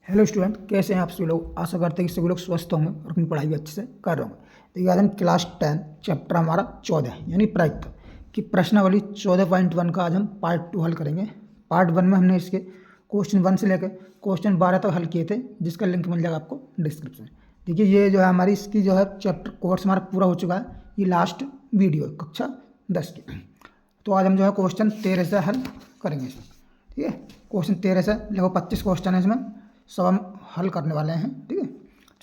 Hello student, कैसे हैं आप सभी लोग। आशा करते हैं कि सभी लोग स्वस्थ होंगे और अपनी पढ़ाई भी अच्छे से कर रहे होंगे। तो आज हम क्लास 10 चैप्टर हमारा 14 यानी प्रायिकता की प्रश्नावली 14.1 का आज हम पार्ट 2 हल करेंगे। पार्ट 1 में हमने इसके क्वेश्चन 1 से लेकर क्वेश्चन 12 तक हल किए थे, जिसका लिंक मिल जाएगा आपको डिस्क्रिप्शन में। देखिए, ये जो है हमारी इसकी जो है चैप्टर कोर्स हमारा पूरा हो चुका है। ये लास्ट वीडियो है कक्षा 10 की। तो आज हम जो है क्वेश्चन 13 से हल करेंगे इसमें। ठीक है, क्वेश्चन 13 से लगभग 25 क्वेश्चन है, इसमें सब हम हल करने वाले हैं। ठीक है,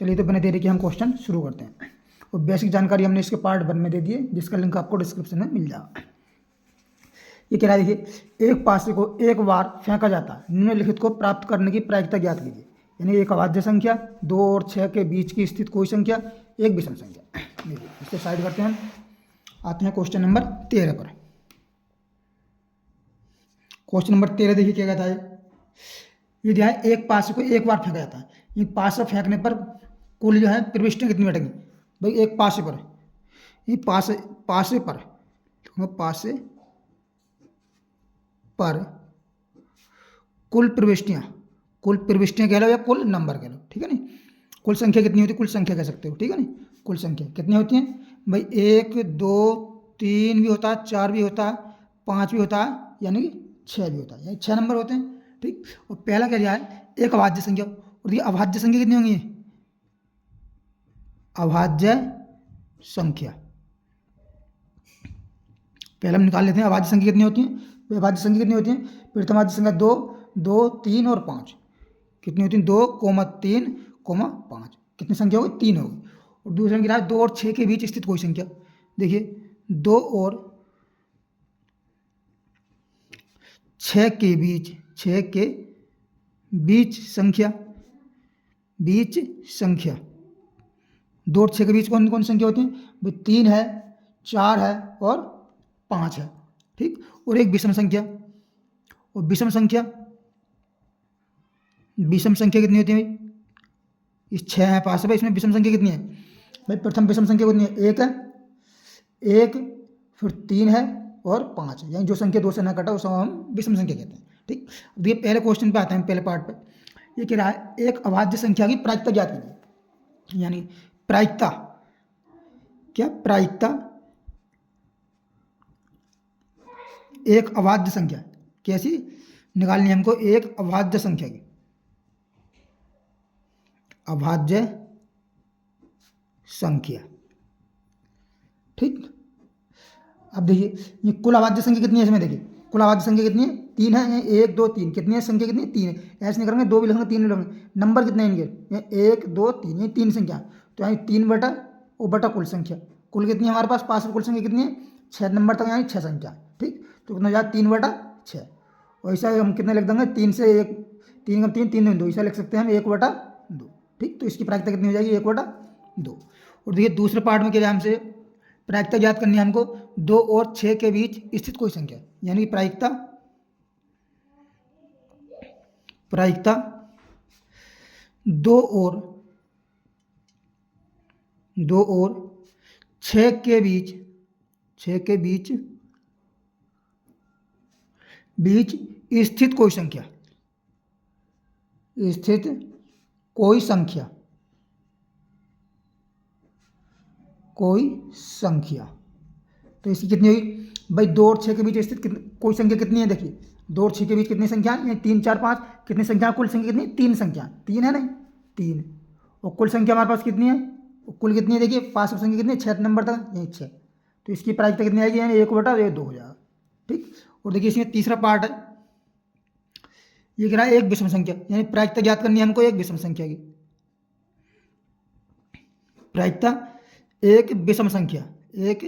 चलिए तो बिना देरी के हम क्वेश्चन शुरू करते हैं। और बेसिक जानकारी हमने इसके पार्ट 1 में दे दी है, जिसका लिंक आपको डिस्क्रिप्शन में मिल जाएगा। ये कह रहा है, देखिए, एक पासे को एक बार फेंका जाता है, निम्नलिखित को प्राप्त करने की प्रायिकता ज्ञात कीजिए। यानी एक अभाज्य संख्या, 2 और 6 के बीच की स्थित कोई संख्या, एक विषम संख्या। देखिए, इससे साइड करते हैं, हम आते हैं क्वेश्चन नंबर 13 पर। क्वेश्चन नंबर 13 देखिए क्या कहता है। ये जो है एक पासे को एक बार फेंका जाता है। ये पासा फेंकने पर कुल जो है प्रविष्टियाँ कितनी बैठेंगी भाई। एक पासे पर, ये पासे पर पासे पर कुल प्रविष्टियाँ कह लो या कुल नंबर कह लो। ठीक है नहीं, कुल संख्या कितनी होती है, कुल संख्या कह सकते हो। ठीक है नहीं, कुल संख्या कितनी होती है भाई। 1 2 3 भी होता है, 4 भी होता है, 5 भी होता है, यानी कि 6 भी होता है, यानी 6 नंबर होते हैं। ठीक, और पहला क्या दिया है, एक अभाज्य संख्या। और ये अभाज्य संख्या कितनी होंगी, अभाज्य संख्या। पहले हम निकाल लेते हैं अभाज्य संख्या कितनी होती है। अभाज्य संख्या कितनी होती है, प्रथम अभाज्य संख्या 2 2 3 और 5 कितनी होती है, 2 3 5 कितनी संख्या होगी, 3 होगी। और दूसरा क्या है, 2 और 6 के बीच स्थित कोई संख्या। देखिए, 2 और 6 के बीच संख्या, 2 और 6 के बीच कौन कौन संख्या होती है भाई, 3 है, 4 है और 5 है। ठीक, और एक विषम संख्या। और विषम संख्या कितनी होती है भाई, इस 6 है, 5 है भाई, इसमें विषम संख्या कितनी है भाई। प्रथम विषम संख्या कितनी है, 1 है, 1 फिर 3 है और 5 है, यानी जो संख्या 2 से ना कटा उसे हम विषम संख्या कहते हैं। ठीक, अब ये पहले क्वेश्चन पे आते हैं, पहले पार्ट पे। ये कह रहा है एक अभाज्य संख्या की प्रायिकता ज्ञात कीजिए। यानी प्रायिकता क्या, प्रायिकता एक अभाज्य संख्या कैसी निकालनी है हमको, एक अभाज्य संख्या की, अभाज्य संख्या। ठीक, अब देखिए, ये कुल अभाज्य संख्या कितनी है इसमें। देखिए, कुल अभाज्य संख्या कितनी है, 3 है। 1 2 3 कितनी है संख्या, कितनी है, 3 है। ऐसे नहीं करेंगे, 2 भी लिखेंगे, 3 भी लिखेंगे। नंबर कितने हैं इनके, 1 2 3, ये 3 संख्या। तो यानी 3 बटा वो बटा कुल संख्या। कुल कितनी है हमारे पास, पास में कुल संख्या कितनी है, 6 नंबर तक, यानी 6 संख्या। ठीक, तो कितना जाए, 3 बटा 6। वैसा हम कितने लिख देंगे, 3 से 1, 3 का 3 3 2, ऐसा लिख सकते हैं हम 1 बटा 2। ठीक, तो इसकी प्रायिकता कितनी हो जाएगी, 1 बटा 2। और देखिए दूसरे पार्ट में क्या है, हमसे प्रायिकता ज्ञात करनी है हमको, 2 और 6 के बीच स्थित कोई संख्या। यानी प्रायिकता 2 और 6 के बीच स्थित कोई संख्या। तो इसकी कितनी हुई भाई, 2 और 6 के बीच स्थित कोई संख्या कितनी है। देखिए, 2 और 6 के बीच कितनी संख्या है, 3 4 5 कितनी संख्या, कुल संख्या कितनी, 3 संख्या, 3 है नहीं, 3। और कुल संख्या हमारे पास कितनी है, कुल कितनी है, देखिए पास में संख्या कितनी है, 6 नंबर तक, यही 6। तो इसकी प्रायिकता कितनी आएगी, यानी 1 बटा 2 हो जाएगा। ठीक, और देखिए इसमें तीसरा पार्ट है, ये कह रहा है एक विषम संख्या। यानी प्रायिकता ज्ञात करनी है हमको एक विषम संख्या की, प्रायिकता एक विषम संख्या, एक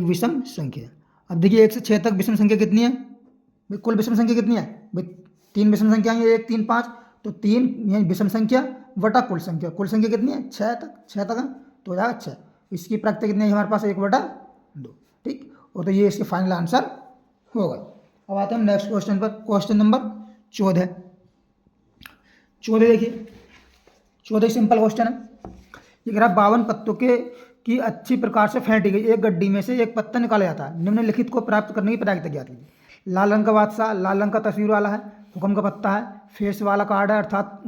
विषम संख्या। अब देखिए 1 से 6 तक विषम संख्या कितनी है भाई, कुल विषम संख्या कितनी है भाई, 3 विषम संख्या है, 1 3 5, तो 3 यानी विषम संख्या बटा कुल संख्या। कुल संख्या कितनी है, 6 तक है, तो हो जाएगा 6। इसकी प्रायिकता कितनी है हमारे पास, 1 बटा 2। ठीक, और तो ये इसके फाइनल आंसर होगा। अब आते हैं हम नेक्स्ट क्वेश्चन पर, क्वेश्चन नंबर 14। देखिए, 14 सिंपल क्वेश्चन है। ये कह रहा है 52 पत्तों की अच्छी प्रकार से फेंटी गई एक गड्डी में से एक पत्ता निकाला जाता है, निम्नलिखित को प्राप्त करने की प्रायिकता ज्ञात कीजिए। लाल रंग का बादशाह, लाल रंग का तस्वीर वाला है, हुक्म का पत्ता है, फेस वाला कार्ड है अर्थात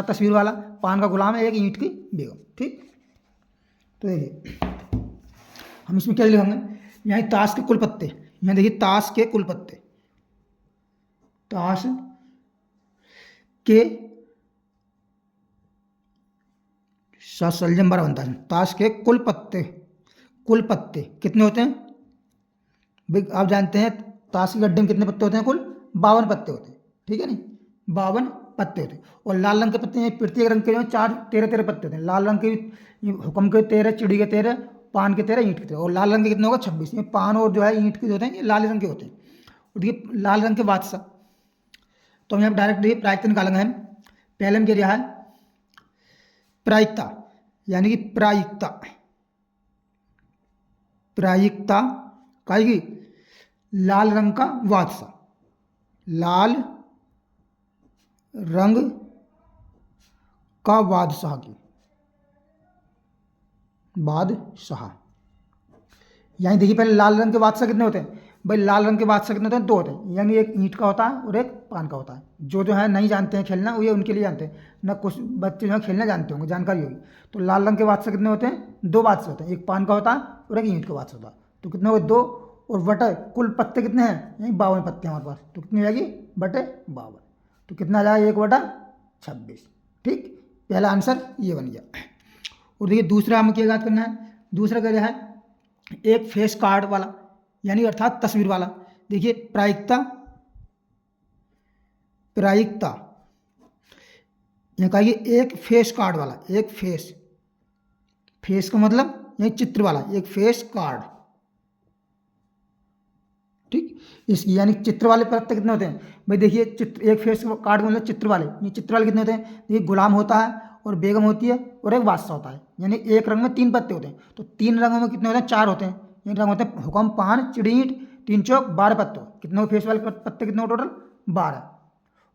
तस्वीर वाला, पान का गुलाम है, एक ईंट की बेगम। ठीक, तो देखिए हम इसमें क्या लिखेंगे, यहाँ ताश के कुल पत्ते, यहाँ देखिए ताश के कुल पत्ते, ताश के सलजम बार बनता है, ताश के कुल पत्ते कितने होते हैं भाई, आप जानते हैं ताश के गड्ढे में कितने पत्ते होते हैं, कुल 52 पत्ते होते हैं। ठीक है नहीं, 52 पत्ते होते हैं। और लाल रंग के पत्ते हैं, प्रत्येक रंग के जो 13 पत्ते होते हैं। लाल रंग के हुक्म के 13, चिड़ी के 13, पान के 13, ईंट के 13। और लाल रंग के कितने होगा 26। ये पान और जो है ईंट के होते हैं, ये लाल रंग के होते हैं। और देखिए लाल रंग के बादशाह, तो हम यहाँ डायरेक्ट देखिए प्रायिकता निकालेंगे हम। पहले हम क्या दिया है प्रायिकता, यानी कि प्रायिकता कहेगी लाल रंग का बादशाह, लाल रंग का बादशाह की यानी देखिए पहले लाल रंग के बादशाह कितने होते हैं भाई, लाल रंग के बादशाह कितने होते हैं, 2 होते हैं, यानी एक ईंट का होता है और एक पान का होता है। जो है नहीं जानते हैं खेलना, वो ये उनके लिए जानते हैं ना, कुछ बच्चे जो है खेलना जानते होंगे, जानकारी होगी। तो लाल रंग के बादशाह कितने होते हैं, 2 बादशाह होते हैं, एक पान का होता है और एक ईंट का बादशाह होता है। तो कितने हो गए 2, और बटे कुल पत्ते कितने हैं, यही 52 पत्ते हमारे पास। तो कितनी जाएगी बटे 52, तो कितना आ जाएगा 1/26। ठीक, पहला आंसर ये बन गया। और देखिए दूसरा हमें क्या याद करना है, दूसरा क्या है एक फेस कार्ड वाला, यानी अर्थात तस्वीर वाला। देखिए प्रायिकता यहाँ कहिए एक फेस कार्ड वाला, एक फेस का मतलब यही चित्र वाला, एक फेस कार्ड। ठीक, इसकी यानी चित्र वाले पत्ते कितने होते हैं भाई, देखिए चित्र, एक फेस कार्ड मतलब चित्र वाले, ये चित्र वाले कितने होते हैं, देखिए गुलाम होता है और बेगम होती है और एक बादशाह होता है, यानी एक रंग में 3 पत्ते होते हैं। तो 3 रंगों में कितने होते हैं, 4 होते हैं। ये रंग होते हैं हुक्म, पान, चिड़ीट, 3 चौक 12 पत्ते। कितने फेस वाले पत्ते कितने टोटल 12।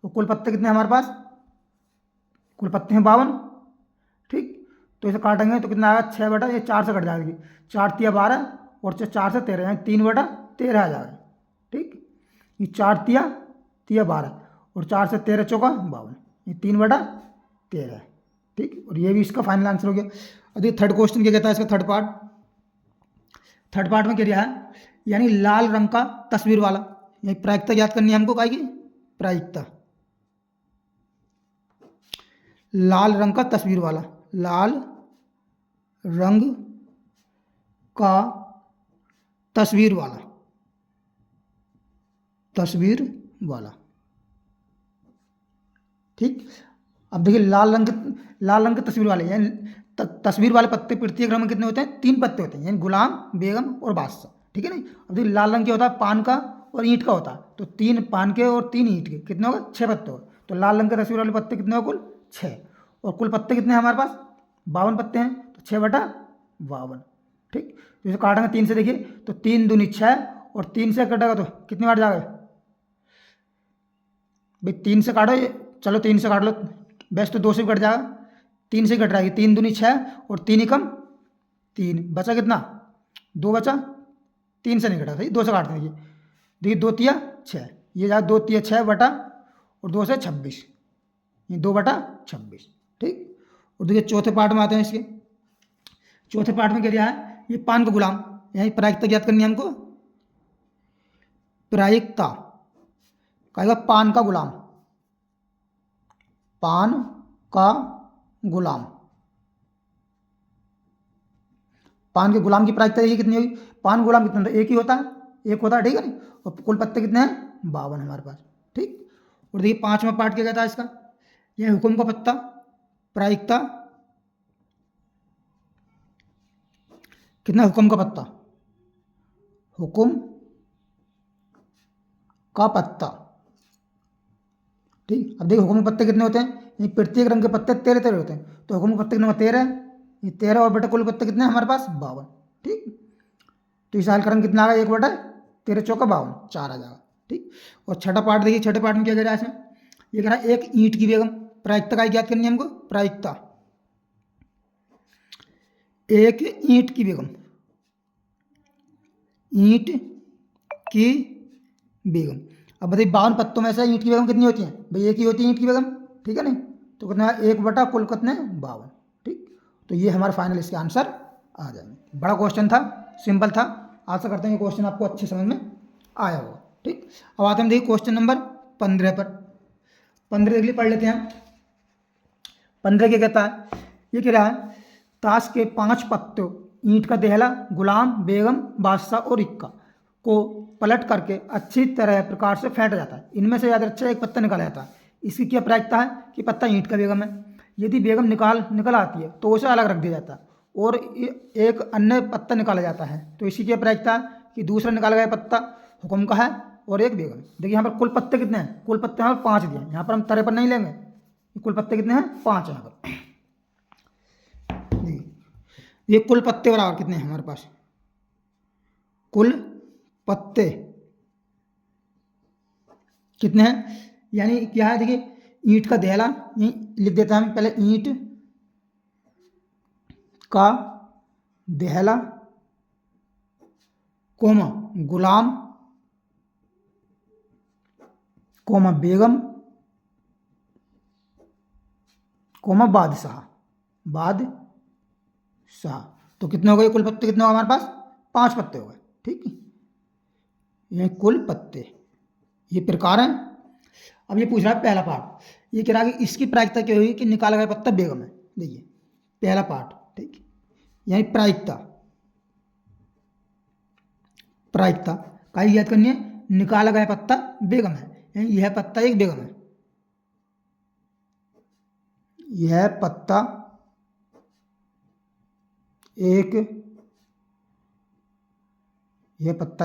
और कुल पत्ते कितने हमारे पास, कुल पत्ते हैं 52। ठीक, तो इसे काटेंगे तो कितना आएगा 6 बटा, ये 4 से कट जाएगी, 4 तिया 12 और 4 से 13, यानी 3/13 आ जाएगा। ठीक, ये 4 तिया 12 और 4 से 13 चौका 52, ये 3/13 है। ठीक, और ये भी इसका फाइनल आंसर हो गया। अभी थर्ड क्वेश्चन क्या कहता है, इसका थर्ड पार्ट में क्या दिया है, यानी लाल रंग का तस्वीर वाला, यही प्रायिकता याद करनी है हमको, काहेगी प्रायिकता लाल रंग का तस्वीर वाला, लाल रंग का तस्वीर वाला। ठीक, अब देखिए लाल रंग के तस्वीर वाले, यानी तस्वीर वाले पत्ते प्रत्येक रंग में कितने होते हैं, 3 पत्ते होते हैं, यानी गुलाम, बेगम और बादशाह। ठीक है नहीं, अब देखिए लाल रंग क्या होता है, पान का और ईंट का होता है। तो 3 पान के और 3 ईंट के कितने होगा, 6 पत्ते हो। तो लाल रंग के तस्वीर वाले पत्ते कितने हो कुल 6, और कुल पत्ते कितने हैं हमारे पास 52 पत्ते हैं, तो 6/52। ठीक, तो इसे काटेंगे 3 से, देखिए तो 3 दूनी 6 और 3 से कटेगा तो कितनी बार जाएगा भाई, 3 से काटो, ये चलो 3 से काट लो, बेस्ट तो 2 से भी कट जाएगा, 3 से कट रहा है, 3 दूनी 6 और 3 ही कम 3, बचा कितना 2 बचा, 3 से नहीं कटा, सही 2 से काटते हैं। देखिए 2 तिया 6, ये जाए 2 तिया 6 बटा और 2 से 26, ये 2/26। ठीक, और देखिए चौथे पार्ट में आते हैं इसके। चौथे पार्ट में क्या दिया है, ये पान का गुलाम, यही प्रायिकता याद करनी है हमको। प्रायिकता कहेगा पान का गुलाम, पान का गुलाम, पान के गुलाम की प्रायिकता देखिए कितनी होगी, पान गुलाम कितना, एक ही होता है, एक होता है। ठीक है नहीं, और कुल पत्ते कितने हैं 52 हमारे पास। ठीक, और देखिए 5वां पार्ट क्या कहता है इसका, यह हुक्म का पत्ता, प्रायिकता कितना, हुक्म का पत्ता, हुक्म का पत्ता। ठीक, अब देखिए हुक्म के पत्ते कितने होते हैं, ये प्रत्येक रंग के पत्ते 13 होते हैं। तो हुक्म के पत्ते कितने 13, ये 13 और बटे कुल पत्ते कितने हैं हमारे पास 52। ठीक, तो इस हाल का रंग कितना आ गया 1/13 चौका 52, 4 आ जाएगा। ठीक, और छठा पार्ट देखिए, छठे पार्ट में क्या कह रहा है इसमें, ये कह रहा है एक ईंट की बेगम। प्रायिकता का याद करनी है हमको, प्रायिकता एक ईंट की बेगम, ईंट की बेगम। अब बताइए 52 पत्तों में से ईंट की बेगम कितनी होती है? भाई एक ही होती है ईंट की बेगम, ठीक है नहीं? तो कितना है, 1 बटा कुल कितने 52, ठीक। तो ये हमारा फाइनल इसके आंसर आ जाएंगे। बड़ा क्वेश्चन था, सिंपल था। आशा करते हैं ये क्वेश्चन आपको अच्छे समझ में आया होगा, ठीक। अब आते हैं देखिए क्वेश्चन नंबर 15 पर। 15 के लिए पढ़ लेते हैं। 15 क्या कहता है? ये कह रहा है ताश के 5 पत्तों ईंट का देहला, गुलाम, बेगम, बादशाह और इक्का को पलट करके अच्छी तरह प्रकार से फेंटा जाता है। इनमें से ज़्यादा अच्छा एक पत्ता निकाला जाता है। इसकी क्या प्रायिकता है कि पत्ता ईंट का बेगम है। यदि बेगम निकल आती है तो उसे अलग रख दिया जाता है और एक अन्य पत्ता निकाला जाता है। तो इसकी क्या प्रायिकता है कि दूसरा निकाला गया पत्ता हुक्म का है और एक बेगम। देखिए यहाँ पर कुल पत्ते कितने हैं? कुल पत्ते यहाँ पर 5 दिए हैं। यहाँ पर हम तरह पर नहीं लेंगे, कुल पत्ते कितने हैं? 5 यहाँ पर। ये कुल पत्ते बराबर कितने हैं हमारे पास? कुल पत्ते कितने हैं? यानी क्या है, देखिए ईंट का देहला लिख देता है हम पहले, ईंट का देहला कोमा गुलाम कोमा बेगम कोमा बादशाह। तो कितने हो गए कुल पत्ते? कितने हो गए हमारे पास? 5 पत्ते हो गए, ठीक है। ये कुल पत्ते, ये प्रकार है। अब ये पूछ रहा है पहला पार्ट, ये कह रहा है कि इसकी प्रायिकता क्या होगी कि निकाला गया पत्ता बेगम है। देखिए पहला पार्ट, ठीक, यानी प्रायिकता का याद करनी है। निकाला गया पत्ता बेगम है, यानी यह पत्ता एक बेगम है। यह पत्ता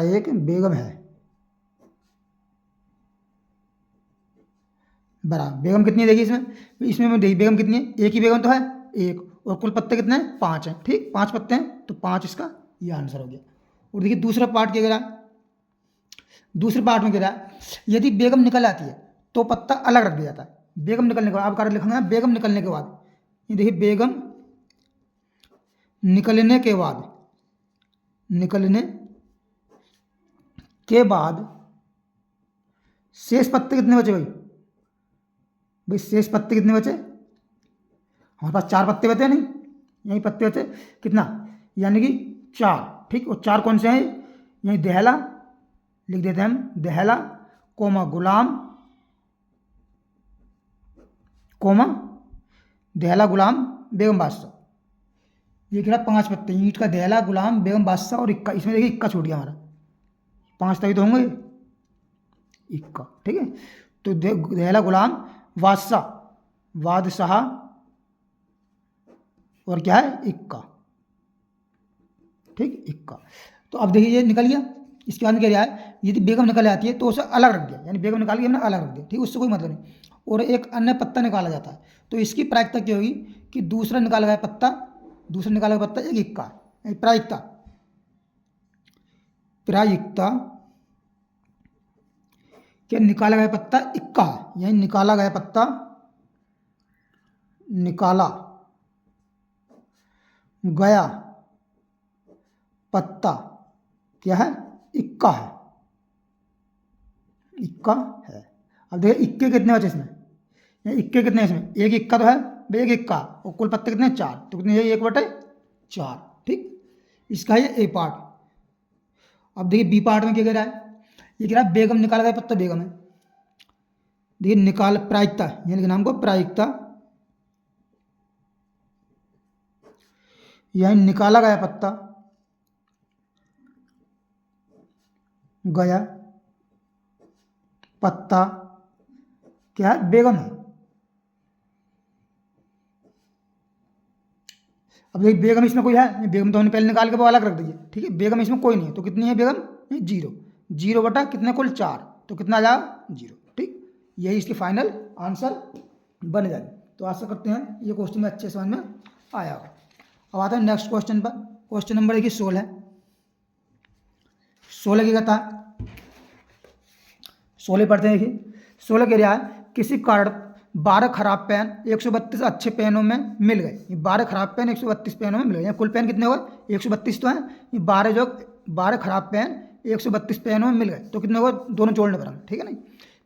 एक बेगम है। बराबर बेगम कितनी है? देखिए इसमें देखिए बेगम कितनी है? एक ही बेगम तो है, एक, और कुल पत्ते कितने हैं? 5 हैं, ठीक। 5 पत्ते हैं तो 5 इसका ये आंसर हो गया। और देखिए दूसरा पार्ट क्या कह रहा है? दूसरे पार्ट में कह रहा है यदि बेगम निकल आती है तो पत्ता अलग रख दिया जाता है। बेगम निकलने के बाद, आप कार्य लिखना है बेगम निकलने के बाद। ये देखिए बेगम निकलने के बाद शेष पत्ते कितने बचे भाई? शेष पत्ते कितने बचे? हमारे पास 4 पत्ते बचे नहीं, यही पत्ते बचे कितना, यानी कि 4, ठीक। और 4 कौन से हैं? यही देहला लिख देते हैं हम, देहला कोमा गुलाम कोमा देहला गुलाम बेगम बादशाह। ये कह रहा 5 पत्ते, ईंट का देहला, गुलाम, बेगम बादशाह और इक्का। इसमें देखिए इक्का छूट गया हमारा, 5 तभी तो होंगे, इक्का, ठीक है। तो देहला गुलाम बादशाह और क्या है? इक्का, ठीक, इक्का। तो अब देखिए ये निकल गया। इसके बाद में कह रहा है यदि बेगम निकल आती है तो उसे अलग रख दिया, यानी बेगम निकाल के हमने अलग रख दिया, ठीक, उससे कोई मतलब नहीं। और एक अन्य पत्ता निकाला जाता है, तो इसकी प्रायिकता क्या होगी कि दूसरा निकाला गया पत्ता एक इक्का, प्रायिकता क्या निकाला गया पत्ता इक्का है, यानी निकाला गया पत्ता क्या है? इक्का है। अब देखिए इक्के कितने बचे इसमें? इक्के कितने इसमें? एक इक्का तो है, एक इक्का, और कुल पत्ते कितने? 4, तो कितने? ये 1/4, ठीक। इसका है ए पार्ट। अब देखिए बी पार्ट में क्या कह रहा है? ये कह रहा है बेगम निकाला गया पत्ता बेगम है। देखिए प्रायिकता, यानी नाम को प्रायिकता, यानी निकाला गया पत्ता क्या है? बेगम है। अब देखिए बेगम इसमें कोई है? बेगम तो हमने पहले निकाल के वो अलग रख दी है, ठीक है। बेगम इसमें कोई नहीं है, तो कितनी है बेगम? 0 बटा कितने? कुल 4, तो कितना आ जाएगा? 0, ठीक। यही इसकी फाइनल आंसर बन जाएगी। तो आशा करते हैं ये क्वेश्चन में अच्छे समझ में आया होगा। अब आते हैं नेक्स्ट क्वेश्चन पर। क्वेश्चन नंबर 16 की कहता है, 16 पढ़ते हैं। देखिए 16 कह रहा है किसी कारण 12 खराब पेन 132 अच्छे पेनों में मिल गए। ये 12 खराब पेन 132 पेनों में मिल गए। कुल पेन कितने हुए? 132 तो हैं, ये 12 खराब पेन 132 पेनों में मिल गए, तो कितने हो गए, दोनों जोड़ने पर। ठीक है नहीं,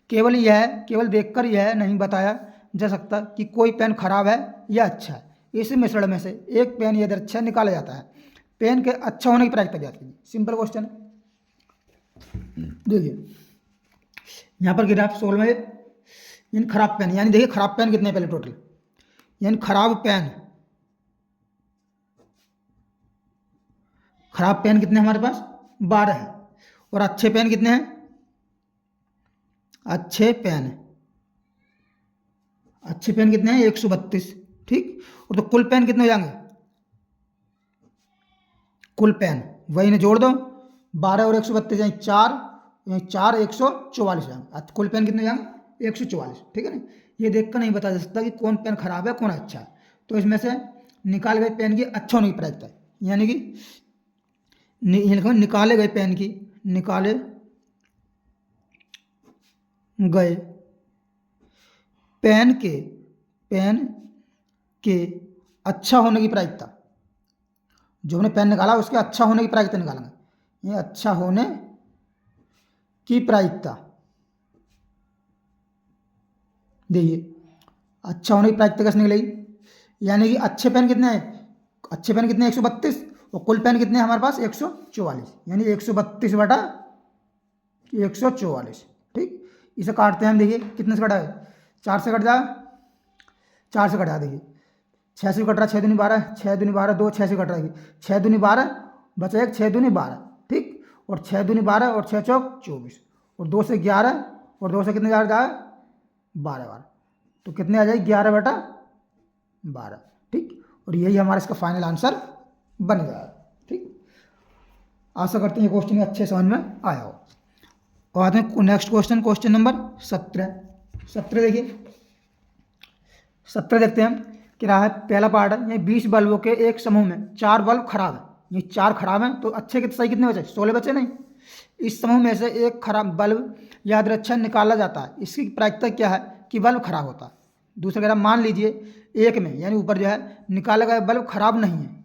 केवल यह है, केवल देखकर यह नहीं बताया जा सकता कि कोई पेन खराब है या अच्छा है। इस मिश्रण में से एक पेन यदि अच्छा निकाला जाता है, पेन के अच्छा होने की प्रायिकता ज्ञात कीजिए। सिंपल क्वेश्चन है। देखिए यहाँ पर ग्राफ 16 में इन खराब पेन, यानी देखिए खराब पेन कितने हैं पहले टोटल, यानी खराब पेन कितने हमारे पास 12 है। और अच्छे पेन कितने हैं, अच्छे पेन कितने हैं 132। ठीक, और तो कुल पेन कितने हो जाएंगे, कुल पेन वही ने जोड़ दो, 12 और 132 यानी 4 144 जाएंगे। कुल पेन कितने जाएंगे 144। ठीक है ना, ये देखकर नहीं बता जा सकता कि कौन पेन खराब है कौन अच्छा है। तो इसमें से निकाले गए पेन की अच्छा होने की प्रायिकता है, यानी कि निकाले गए पेन की, निकाले गए पेन के अच्छा होने की प्रायिकता, जो हमने पेन निकाला उसके अच्छा होने की प्रायिकता निकालेंगे। ये अच्छा होने की प्रायिकता, देखिए अच्छा होने की प्रायिकता कैसे निकलेगी, यानी कि अच्छे पेन कितने हैं, 132 और कुल पेन कितने हैं हमारे पास 144, यानी 132 बटा 144। ठीक, इसे काटते हैं हम, देखिए कितने से कटा है, 4 से कट जाएगा, 4 से कटा, देखिए 6 से कट रहा, 6 दूनी 12, 6 दूनी 12, 2 6 से कट रहा है, 6 दूनी 12 बचा एक, 6 दूनी 12। ठीक, और 6 दूनी 12 और 6 चौक 24 और 2 से 11 और 2 से कितने जा रहा है 12, तो कितने आ जाएगी 11 बटा 12। ठीक, और यही हमारा इसका फाइनल आंसर बन गया। ठीक, आशा करते हैं ये क्वेश्चन अच्छे समझ में आया हो। और आते हैं नेक्स्ट क्वेश्चन, क्वेश्चन नंबर 17। देखिए 17 देखते हैं कि रहा है, पहला पार्ट है, ये 20 बल्बों के एक समूह में 4 बल्ब खराब है, ये 4 खराब हैं, तो अच्छे के सही कितने बचे, 16 बचे नहीं। इस समूह में से एक खराब बल्ब यादृच्छिक निकाला जाता है, इसकी प्रायिकता क्या है कि बल्ब खराब होता है। दूसरा कह रहा मान लीजिए एक में, यानी ऊपर जो है निकाला गया बल्ब खराब नहीं है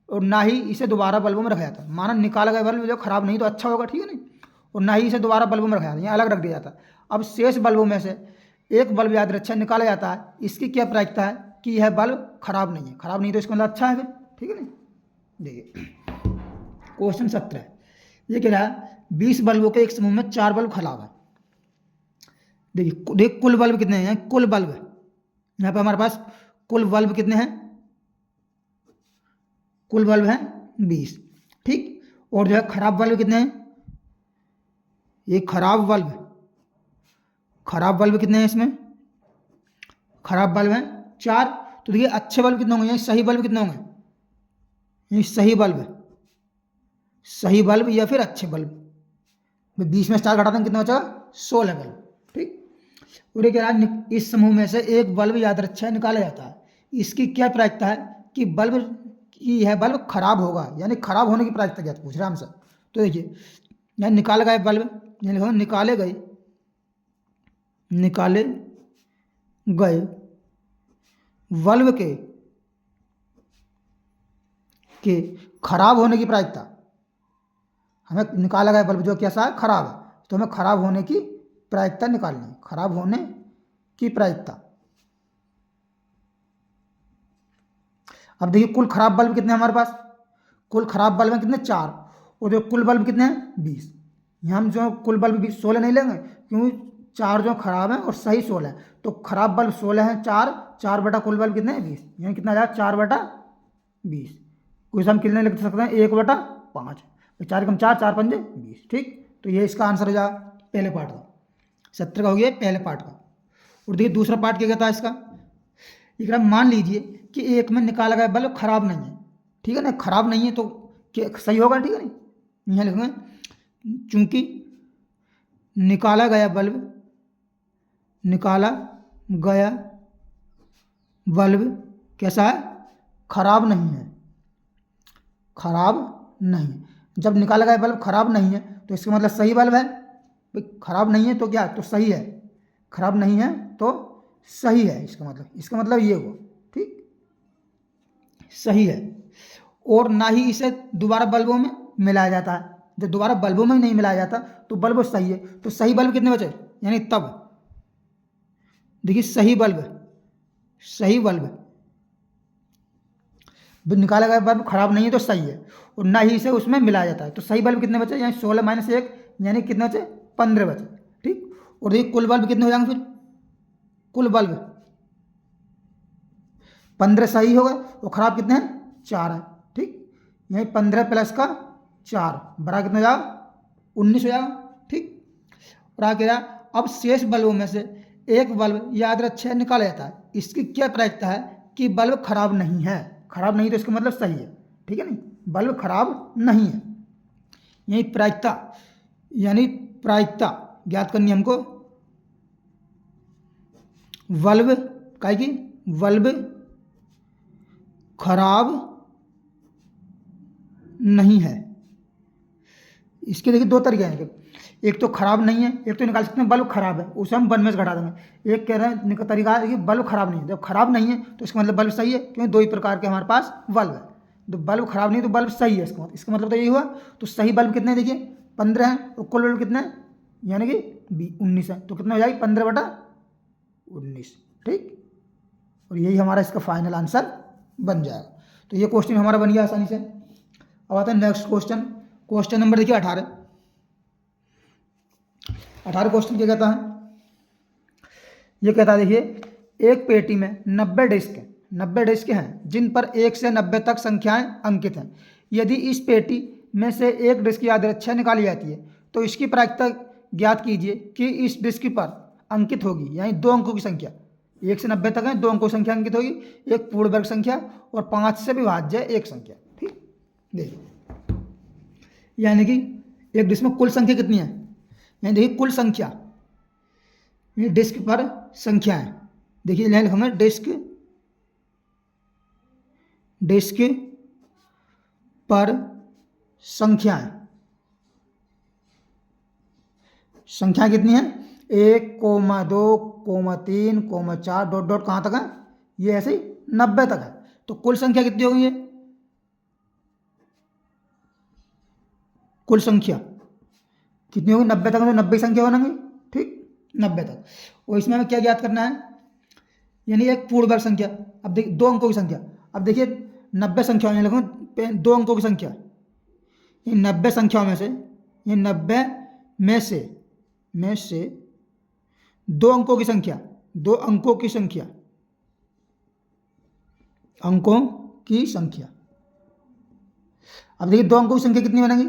और ना ही इसे दोबारा बल्बों में रखा जाता है। माना निकाला गया बल्ब जो खराब नहीं तो अच्छा होगा, ठीक है नहीं, और ना ही इसे दोबारा बल्बों में रखा जाता है, यहाँ अलग रख दिया जाता है। अब शेष बल्बों में से एक बल्ब यादृच्छिक निकाला जाता है, इसकी क्या प्रायिकता है कि यह बल्ब खराब नहीं है, खराब नहीं तो इसका मतलब अच्छा है फिर। ठीक है नहीं, देखिए क्वेश्चन 17 ये कह रहा है 20 बल्बों के एक समूह में 4 बल्ब खराब है। देखिए कुल बल्ब कितने हैं, कुल बल्ब यहाँ पर हमारे पास कुल बल्ब कितने हैं, कुल बल्ब हैं 20। ठीक, और जो है खराब बल्ब कितने हैं, ये खराब बल्ब कितने हैं, इसमें खराब बल्ब हैं 4। तो देखिए अच्छे बल्ब कितने होंगे, सही बल्ब कितने होंगे, ये सही बल्ब या फिर अच्छे बल्ब, 20 में 4 घटाते हैं कितना बचा 16 बल्ब। ठीक, और ये कह रहा है इस समूह में से एक बल्ब यादृच्छिक निकाला जाता है, इसकी क्या प्रायिकता है कि बल्ब की यह बल्ब खराब होगा, यानी खराब होने की प्रायिकता क्या पूछ रहा है हमसे। तो देखिए यहाँ निकाले गए बल्ब, यानी निकाले गए बल्ब के खराब होने की प्रायिकता, हमें निकाला गया बल्ब जो कैसा है खराब है, तो हमें खराब होने की प्रायिकता निकालनी है, खराब होने की प्रायिकता। अब देखिए कुल खराब बल्ब कितने हमारे पास, कुल खराब बल्ब हैं कितने 4, और जो कुल बल्ब कितने हैं 20। यहाँ हम जो कुल बल्ब 20 16 नहीं लेंगे क्योंकि 4 जो खराब हैं और सही 16 है, तो खराब बल्ब 16 हैं, 4 बटा कुल बल्ब कितने हैं 20, यानी कितना आ जाएगा 4 बटा 20। कुछ हम कितने लिख सकते हैं 1 बटा 5, 4 कम 4 4 पंजे 20। ठीक, तो ये इसका आंसर हो जाएगा पहले पार्ट का, 17 का हो गया पहले पार्ट का। और देखिए दूसरा पार्ट क्या कहता है इसका, ये मान लीजिए कि एक में निकाला गया बल्ब खराब नहीं है, ठीक है ना, खराब नहीं है तो क्या सही होगा, ठीक है नहीं, यहाँ लिखेंगे चूंकि निकाला गया बल्ब कैसा है खराब नहीं है, जब निकाला गया बल्ब खराब नहीं है तो इसका मतलब सही बल्ब है, भाई खराब नहीं है तो क्या तो सही है, खराब नहीं है तो सही है, इसका मतलब ये हुआ। ठीक, सही है, और ना ही इसे दोबारा बल्बों में मिलाया जाता है, जब दोबारा बल्बों में ही नहीं मिलाया जाता तो बल्ब सही है। तो सही बल्ब कितने बचे, यानी तब देखिए सही बल्ब निकाला गया बल्ब खराब नहीं है तो सही है, और ना ही इसे उसमें मिलाया जाता है। तो सही बल्ब कितने बचे, यानी 16 - 1 यानी कितने बचे, 15 बचे। ठीक, और देखिए कुल बल्ब कितने हो जाएंगे, फिर कुल बल्ब 15 सही होगा और खराब कितने हैं, 4 है। ठीक, यही 15 प्लस का 4 बड़ा कितना हो जाएगा, 19 हो जाएगा। ठीक, और आगे रहा, अब शेष बल्बों में से एक बल्ब याद रखिए निकाला जाता है। इसकी क्या प्रायिकता है कि बल्ब खराब नहीं है, खराब नहीं तो इसका मतलब सही है। ठीक है, नहीं बल्ब खराब नहीं है। यही प्रायिकता, यानी प्रायिकता ज्ञात करनी हमको बल्ब काय की, बल्ब खराब नहीं है। इसके देखिए दो तरीके हैं, एक तो खराब नहीं है, एक तो निकाल सकते हैं बल्ब खराब है, उसे हम 1 में से घटा देंगे। एक कह रहे हैं तरीका है कि बल्ब खराब नहीं है, जब खराब नहीं है तो इसका मतलब बल्ब सही है, क्योंकि दो ही प्रकार के हमारे पास बल्ब है। तो बल्ब खराब नहीं तो बल्ब सही है, इसका मतलब तो यही हुआ। तो सही बल्ब कितने हैं, देखिए 15 हैं, और कुल बल्ब कितने हैं, यानी कि 19 है। तो कितना हो जाएगी, 15/19। ठीक, और यही हमारा इसका फाइनल आंसर बन जाएगा। तो ये क्वेश्चन हमारा बन गया आसानी से। अब आता है नेक्स्ट क्वेश्चन, क्वेश्चन नंबर देखिए 18 क्वेश्चन क्या कहता है, ये कहता है देखिए एक पेटी में 90 डिस्क हैं जिन पर 1 से 90 तक संख्याएं अंकित हैं। यदि इस पेटी में से एक डिस्क यादृच्छिक निकाली जाती है तो इसकी प्रायिकता ज्ञात कीजिए कि इस डिस्क पर अंकित होगी, यानी 2 अंकों की संख्या 1 से 90 तक है, 2 अंकों की संख्या अंकित होगी, एक पूर्ण वर्ग संख्या और 5 से विभाज्य एक संख्या। ठीक, देखिए यानी कि एक डिस्क में कुल संख्या कितनी है, यानी देखिए कुल संख्या, ये डिस्क पर संख्या है। देखिए यहाँ लिखूंगा डिस्क पर संख्याएं, संख्या कितनी है, 1, 2, 3, 4 डॉट डॉट कहाँ तक है, ये ऐसे ही 90 तक है। तो कुल संख्या कितनी होगी, ये कुल संख्या कितनी होगी, 90 तक, तो 90 संख्या बनेंगी। ठीक, 90 तक। और इसमें हमें क्या ज्ञात करना है, यानी एक पूर्ण वर्ग संख्या। अब देखिए 2 अंकों की संख्या, अब देखिए 90 संख्याओं में लिखूँ 2 अंकों की संख्या, ये 90 संख्याओं में से, ये 90 में से 2 अंकों की संख्या, 2 अंकों की संख्या, अंकों की संख्या। अब देखिए 2 अंकों की संख्या कितनी बनेगी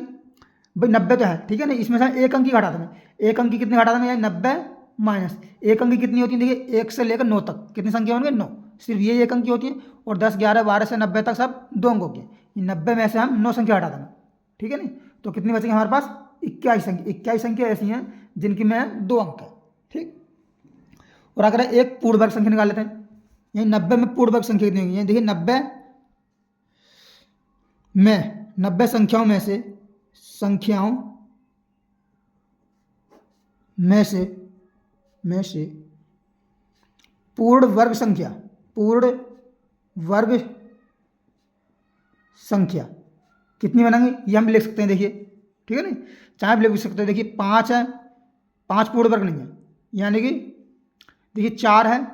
भाई, 90 तो है। ठीक है ना, इसमें से एक अंक की घटा देना, एक अंक की कितने घटा देना, यानी 90 माइनस एक अंक की कितनी होती है, देखिए 1 से लेकर 9 तक कितनी संख्या होंगे, 9, सिर्फ ये एक अंक की होती है। और 10, 11, 12 से 90 तक सब 2 अंकों की। 90 में से हम 9 संख्या हटा देना। ठीक है नहीं, तो कितनी बचेंगे हमारे पास, 21 संख्या ऐसी हैं जिनकी में 2 अंक है। ठीक, और अगर एक पूर्ण वर्ग संख्या निकाल लेते हैं, यही 90 में पूर्ण वर्ग संख्या कितनी होगी, देखिए 90 संख्याओं में से पूर्ण वर्ग संख्या कितनी बनेंगी, ये हम लिख सकते हैं। देखिए ठीक है नहीं, चाहे आप लिख सकते हैं। देखिए 5 है, 5 पूर्ण वर्ग नहीं है, यानी कि देखिए 4 है,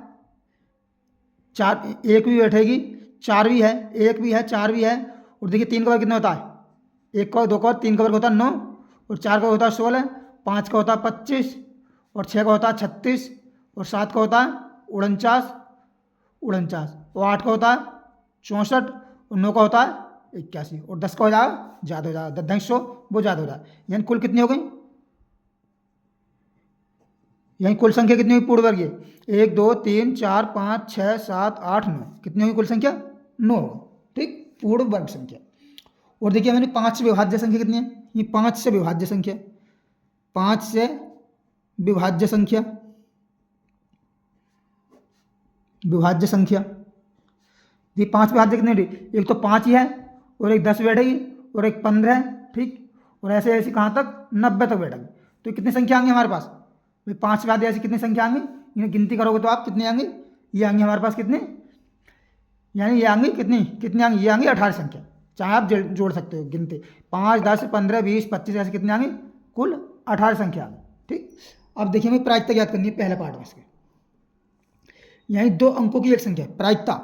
4 एक भी बैठेगी, 4 भी है, 1 भी है, 4 भी है। और देखिए 3 का वर्ग कितना होता है, 1 का 2 का 3 का वर्ग होता है 9, और 4 का होता है 16, 5 का होता है 25, और 6 का होता है 36, और 7 का होता है 49, और 8 का होता है 64, और 9 का होता है 81, और 10 का हो जाएगा ज़्यादा हो जाएगा, 10 वो ज़्यादा हो जाएगा। यानी कुल कितनी हो गई, यानी कुल संख्या कितनी हुई पूर्ण वर्गीय, 1 2 3 4 5 6 7 8 9, कितनी हुई कुल संख्या, 9। ठीक, पूर्ण वर्ग संख्या। और देखिए मैंने 5 से विभाज्य संख्या कितनी है, ये 5 से विभाज्य संख्या, 5 से विभाज्य संख्या, ये 5 विभाज्य कितनी हुई, एक तो 5 ही है, और एक 10 बैठेगी, और एक 15 है। ठीक, और ऐसे ऐसे कहाँ तक, 90 तक बैठेगी। तो कितनी संख्या आएंगी हमारे पास, भाई 5 विभाज्य ऐसी कितनी संख्या आएंगी, इन्हें गिनती करोगे तो आप कितने आएंगे, ये आएंगे हमारे पास कितने, यानी ये आएंगे कितनी आएंगी, ये आएंगी 18 संख्या। चाहे आप जोड़ सकते हो गिनते 5, 10, 15, 20, 25 ऐसे कितने आएंगे, कुल 18 संख्या आ गई। ठीक, अब देखिए हमें प्रायिकता ज्ञात करनी है पहले पार्ट में इसके। यानी 2 अंकों की एक संख्या प्रायिकता,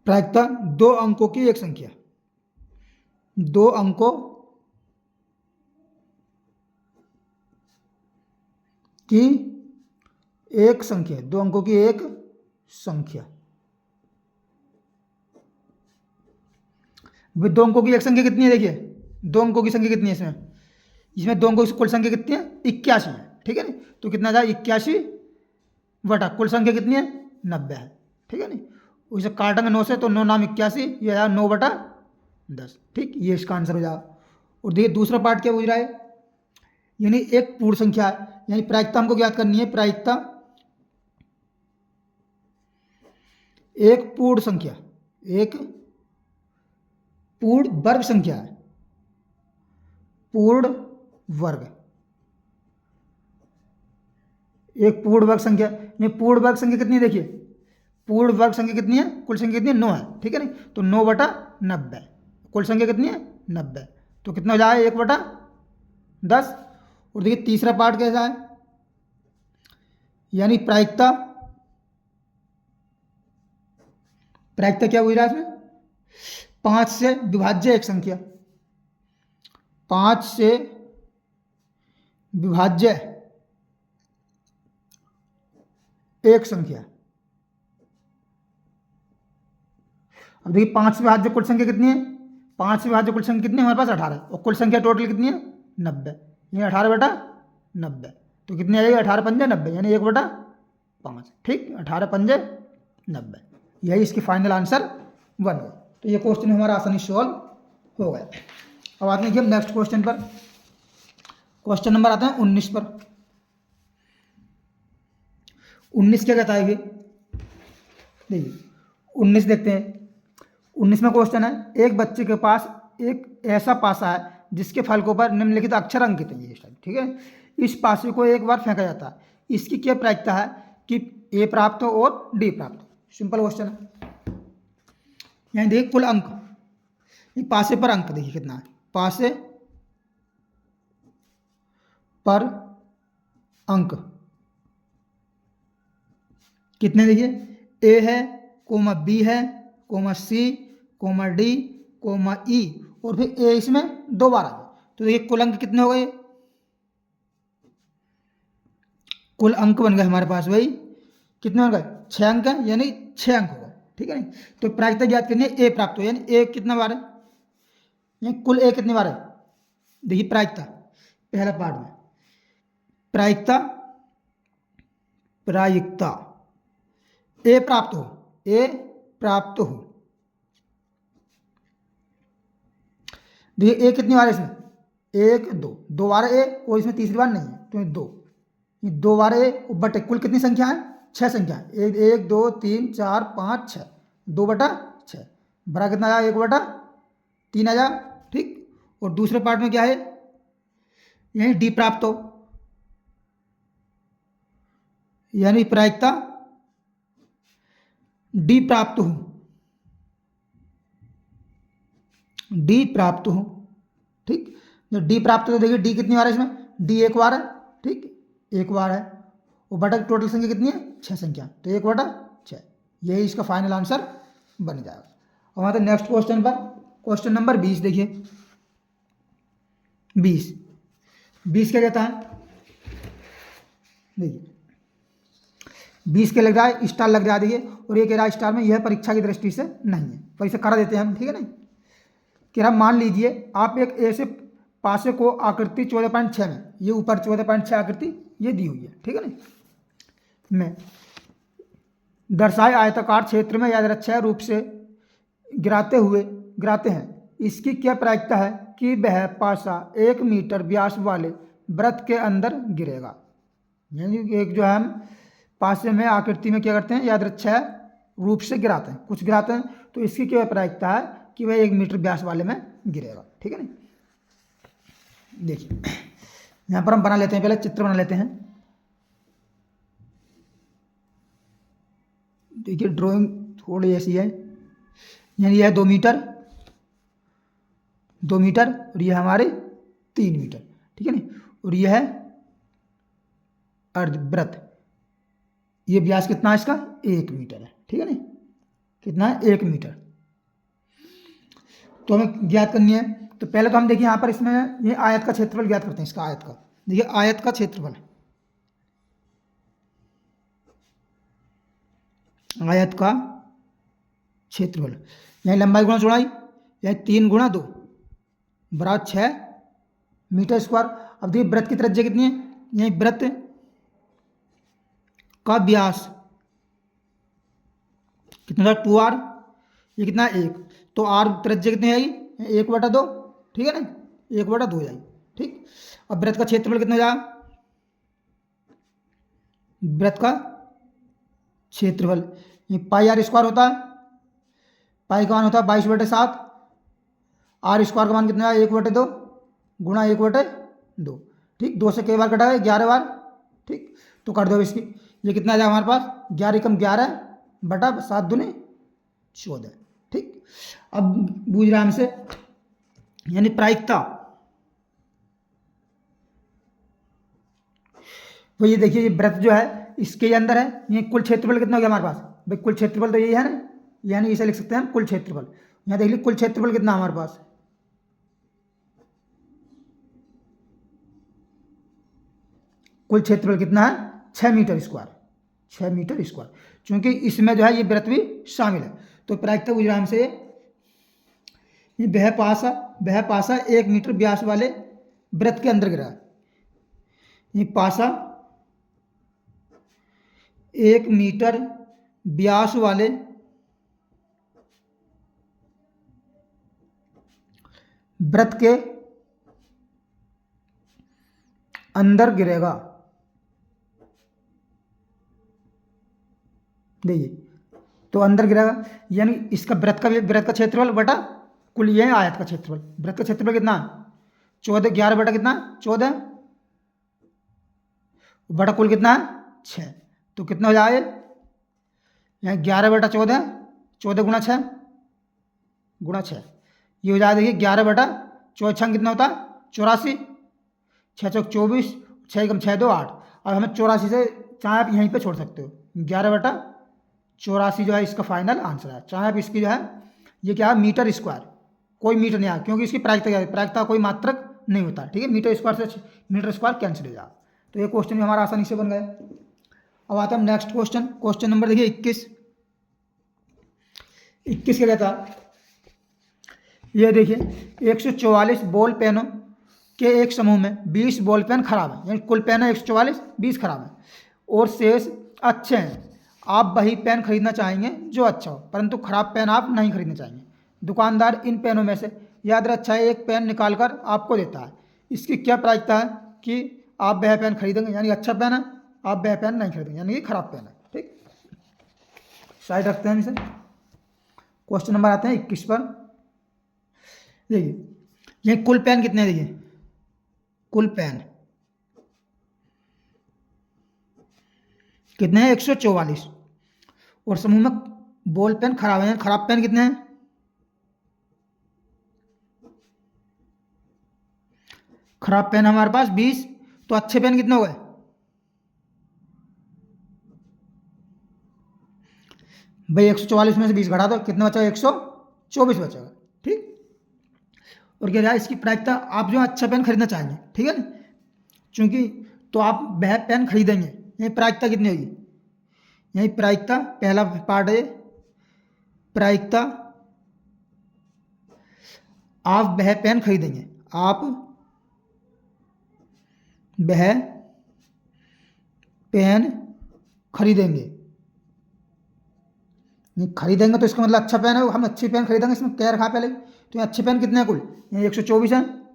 प्रायिकता 2 अंकों की एक संख्या, 2 अंकों की एक संख्या, 2 अंकों की एक संख्या। 2 अंकों की एक संख्या कितनी है, देखिए 2 अंकों की संख्या कितनी है इसमें, इसमें 2 अंकों की कुल संख्या कितनी है, 81 है। ठीक है नी, तो कितना जाए 81 बटा कुल संख्या कितनी है, 90 है। ठीक है नी, उसे काटेंगे 9 से तो 9 नाम 81, ये आया 9 बटा 10। ठीक, ये इसका आंसर हो जाएगा। और देखिए दूसरा पार्ट क्या पूछ रहा है, यानी एक पूर्ण संख्या है, यानी प्रायिकता हमको ज्ञात करनी है, प्रायिकता एक पूर्ण संख्या, एक पूर्ण वर्ग संख्या है, पूर्ण वर्ग, एक पूर्ण वर्ग संख्या। ये पूर्ण वर्ग संख्या कितनी है, देखिए पूर्ण वर्ग संख्या कितनी है, कुल संख्या कितनी है, 9 है। ठीक है नहीं, तो 9 बटा 90, कुल संख्या कितनी है 90, तो कितना हो जाए 1 बटा 10। और देखिए तीसरा पार्ट कैसा है, यानी प्रायिकता, प्रायिकता क्या हुई रहा है इसमें, 5 से विभाज्य एक संख्या, 5 से विभाज्य एक संख्या। अब देखिए 5 से विभाज्य कुल संख्या कितनी है, 5 से विभाज्य कुल संख्या कितनी है हमारे पास 18, और कुल संख्या टोटल कितनी है 90, ये 18 बटा 90, तो कितनी आ जाएगी 18 पंजे 90, यानी 1 बटा 5। ठीक, 18 पंजे 90, यही इसकी फाइनल आंसर बन गया। तो ये क्वेश्चन हमारा आसानी सॉल्व हो गया। अब आते हैं हम नेक्स्ट क्वेश्चन पर, क्वेश्चन नंबर आता है 19 पर। 19 क्या कहता है ये, देखिए 19 देखते हैं। 19 में क्वेश्चन है, एक बच्चे के पास एक ऐसा पासा है जिसके फलकों पर निम्नलिखित अक्षर अंकित है, ये टाइप। ठीक है, इस पासे को एक बार फेंका जाता है, इसकी क्या प्रायिकता है कि ए प्राप्त हो और डी प्राप्त हो। सिंपल क्वेश्चन है। यहाँ देखिए कुल अंक, ये पासे पर अंक देखिए कितना है, पासे पर अंक कितने, देखिए ए है, कोमा बी है, comma C, comma D, comma E, और फिर ए इसमें 2 बार आ गए, तो देखिए कुल अंक कितने हो गए, कुल अंक बन गए हमारे पास भाई कितने बन गए 6 अंक है, यानी 6 अंक हो गए। ठीक है नहीं, तो प्रायिकता ज्ञात करनी है ए प्राप्त हो, यानी ए कितना बार है, यानी कुल ए कितनी बार है, देखिए प्रायिकता पहला पार्ट में, प्रायिकता, प्रायिकता ए प्राप्त हो, ए प्राप्त हो, देखिए ए कितनी बार है इसमें, 1 2, 2 बार ए, और इसमें तीसरी बार नहीं है तो 2, ये 2 बार ए बटे कुल कितनी संख्या है 6 संख्या है, 1 2 3 4 5 6, 2 बटा 6 बड़ा कितना आया 1 बटा 3 आया। ठीक, और दूसरे पार्ट में क्या है, यानी डी प्राप्त हो, यानी प्रायिकता डी प्राप्त हो, डी प्राप्त हो। ठीक, जब डी प्राप्त हो तो देखिए डी कितनी बार है इसमें, डी 1 बार है। ठीक, 1 बार है, और बटा टोटल संख्या कितनी है 6 संख्या, तो 1 बटा 6, यही इसका फाइनल आंसर बन जाएगा। और आते हैं नेक्स्ट क्वेश्चन पर, क्वेश्चन नंबर 20 देखिए। 20 क्या कहता है, देखिए 20 के लग रहा है स्टार लग रहा है, देखिए, और ये कह रहा है स्टार में यह परीक्षा की दृष्टि से नहीं है, पर इसे करा देते हैं हम। ठीक है नहीं, कह रहा मान लीजिए आप एक ऐसे पासे को आकृति 14.6 में, ये ऊपर 14.6 आकृति ये दी हुई है। ठीक है नहीं, में दर्शाए आयताकार क्षेत्र में यादृच्छिक रूप से गिराते हैं, इसकी क्या प्रायिकता है कि वह पासा 1 मीटर व्यास वाले वृत्त के अंदर गिरेगा। यानी एक जो है हम पासे में आकृति में क्या करते हैं, यादृच्छिक रूप से गिराते हैं, कुछ गिराते हैं, तो इसकी क्या प्रायिकता है कि वह 1 मीटर व्यास वाले में गिरेगा। ठीक है नहीं, देखिए यहाँ पर हम बना लेते हैं, पहले चित्र बना लेते हैं। देखिए ड्राइंग थोड़ी ऐसी है, यानी यह 2 मीटर, 2 मीटर और यह हमारे 3 मीटर, ठीक है ना। और यह है अर्धवृत्त, ये व्यास कितना है इसका 1 मीटर है, ठीक है ना। कितना है 1 मीटर। तो हमें ज्ञात करनी है। तो पहले तो हम देखिए यहाँ पर इसमें ये आयत का क्षेत्रफल ज्ञात करते हैं। इसका आयत का देखिए, आयत का क्षेत्रफल, आयत का क्षेत्रफल, यहाँ लंबाई गुणा चौड़ाई, यहाँ 3 × 2 बराबर 6 मीटर स्क्वायर। अब देखिए वृत्त की त्रिज्या कितनी है, यही वृत्त का व्यास कितना था 2r, ये कितना है 1, तो r त्रिज्या कितनी आएगी 1/2, ठीक है ना, 1/2 जाएगी, ठीक। अब वृत्त का क्षेत्रफल कितना जाएगा, वृत्त का क्षेत्रफल ये πr² होता है, पाई का मान होता है 22/7, r² का मान कितना है 1/2 गुणा 1/2, ठीक। 2 से कई बार कटा है 11 बार, ठीक। तो कर दो इसकी, ये कितना आ जाएगा हमारे पास 11 × 11/7 दूनी 14, ठीक। अब बूझ रहा हमसे, यानी प्रायिकता, तो ये देखिए ये वृत्त जो है इसके अंदर है, ये कुल क्षेत्रफल कितना हो गया हमारे पास, भाई कुल क्षेत्रफल तो यही है ना, यानी इसे लिख सकते हैं हम कुल क्षेत्रफल। यहाँ देख लीजिए कुल क्षेत्रफल कितना हमारे पास, कुल क्षेत्रफल कितना है 6 मीटर स्क्वायर, 6 मीटर स्क्वायर, क्योंकि इसमें जो है ये वृत्त भी शामिल है। तो प्रायिकता गुजराम से ये वह पासा 1 मीटर व्यास वाले वृत्त के अंदर गिरा है। ये पासा 1 मीटर व्यास वाले वृत्त के अंदर गिरेगा। देखिए तो अंदर गिरेगा, यानी इसका वृत्त का क्षेत्रफल बटा कुल, ये है आयत का क्षेत्रफल। वृत्त का क्षेत्रफल कितना 14, 11 बटा कितना 14 बटा कुल कितना है 6, तो कितना हो जाए यहाँ 11/14, 14 × 6 × 6, ये हो जाए देखिए 11/14 कितना होता है 84, 6 चौक 24, 6 × 6 2 8। अब हमें 84 से चाहे आप यहीं पे छोड़ सकते हो, 11/84 जो है इसका फाइनल आंसर है। चाहे आप इसकी जो है ये क्या है मीटर स्क्वायर, कोई मीटर नहीं आया क्योंकि इसकी प्रायिकता क्या है, प्रायिकता कोई मात्रक नहीं होता, ठीक है। मीटर स्क्वायर कैंसिल हो जाए, तो ये क्वेश्चन भी हमारा आसानी से बन गया। अब आता है नेक्स्ट क्वेश्चन, क्वेश्चन नंबर देखिए 21 क्या कहता है, ये देखिए 144 बॉल पेनों के एक समूह में 20 बॉल पेन खराब है, यानी कुल पेन है 144, 20 खराब है और शेष अच्छे हैं। आप वही पेन खरीदना चाहेंगे जो अच्छा हो, परंतु खराब पेन आप नहीं खरीदना चाहेंगे। दुकानदार इन पेनों में से याद अच्छा है एक पेन निकाल कर आपको देता है, इसकी क्या प्रायिकता है कि आप वह पेन खरीदेंगे, यानी अच्छा पेन है, आप वह पेन नहीं खरीदेंगे यानी कि खराब पेन है, ठीक। साइड रखते हैं इसे। क्वेश्चन नंबर आते हैं 21 पर। देखिए ये कुल पेन कितने हैं, देखिए कुल पेन कितने हैं 144 और समूह में बॉल पेन खराब है, खराब पेन कितने हैं, खराब पेन हमारे पास 20, तो अच्छे पेन कितने हो गए, भाई 144 में से 20 घटा दो, कितना बचा 124 बचेगा, ठीक। और क्या इसकी प्रायिकता, आप जो अच्छा पेन खरीदना चाहेंगे, ठीक है ना, क्योंकि तो आप वह पेन खरीदेंगे, यही प्रायिकता कितनी होगी, यही प्रायिकता पहला पार्ट है, प्रायिकता आप वह पेन खरीदेंगे, आप वह पेन खरीदेंगे, खरीदेंगे तो इसका मतलब अच्छा पेन है, हम अच्छी पेन खरीदेंगे, इसमें क्या रखा पहले, तो ये अच्छे पेन कितने हैं कुल, ये 124 हैं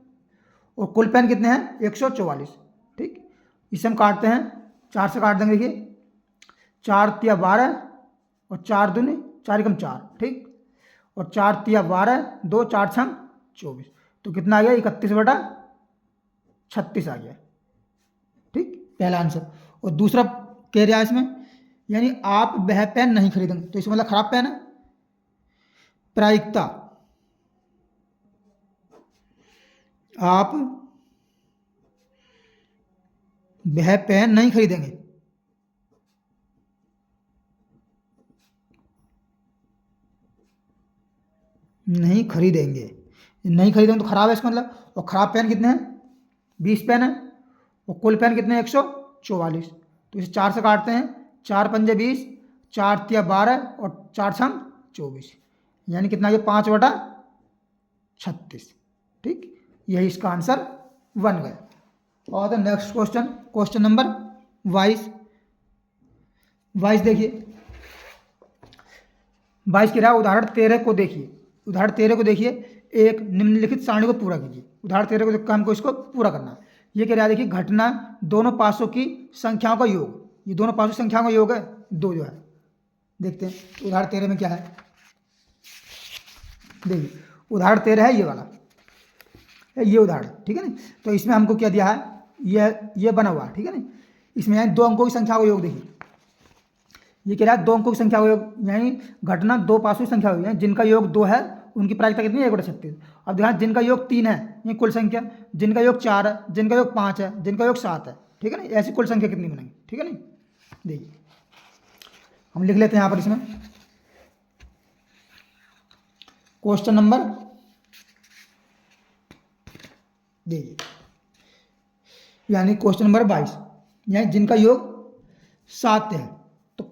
और कुल पेन कितने हैं 144, ठीक। इसे हम काटते हैं, 4 से काट देंगे, देखिए 4 × 12 और 4 दूनी 4 × 4, ठीक, और 4 × 12 2 4 6 24, तो कितना आ गया 31/36 आ गया, ठीक, पहला आंसर। और दूसरा कह रहा है इसमें, यानी आप वह पेन नहीं खरीदेंगे, तो इसका मतलब खराब पेन है, प्रायिकता आप वह पेन नहीं खरीदेंगे। नहीं खरीदेंगे, नहीं खरीदेंगे तो खराब है इसका मतलब। और खराब पेन कितने हैं? 20 पेन है। और कुल पेन कितने हैं? 144। तो इसे 4 से काटते हैं, 4 पंजे 20, 4 तिया 12 और 4 छंग 24, यानी कितना? ये 5/36। ठीक, यही इसका आंसर बन गया। और the next question, question number 22 देखिए। 22 की रहा उदाहरण 13 को देखिए। उदाहरण 13 को देखिए, एक निम्नलिखित सारणी को पूरा कीजिए। उदाहरण 13 को देखकर हमको इसको पूरा करना है। ये कह रहा है, देखिए घटना दोनों पासों की संख्याओं का योग। ये दोनों पासों की संख्याओं का योग है 2 जो है। देखते हैं उदाहरण 13 में क्या है। देखिए उदाहरण 13 है ये वाला, ये उदाहरण, ठीक है ना। तो इसमें हमको क्या दिया है, ये बना हुआ, ठीक है ना। इसमें यानी 2 अंकों की संख्या का योग। देखिए ये कह रहा है 2 अंकों की संख्या का योग, यानी घटना 2 पासों की संख्या का योग, यानी जिनका योग 2 है उनकी प्रायिकता कितनी है? 1/36। अब ध्यान, जिनका योग 3 है ये कुल संख्या, जिनका योग 4 है, जिनका योग 5 है, जिनका योग 7 है, ठीक है ना। ऐसी कुल संख्या कितनी बनेगी? ठीक है ना। देखिए हम लिख लेते हैं यहाँ पर इसमें क्वेश्चन नंबर, देखिए यानी क्वेश्चन नंबर 22, यानी जिनका योग 7 है। तो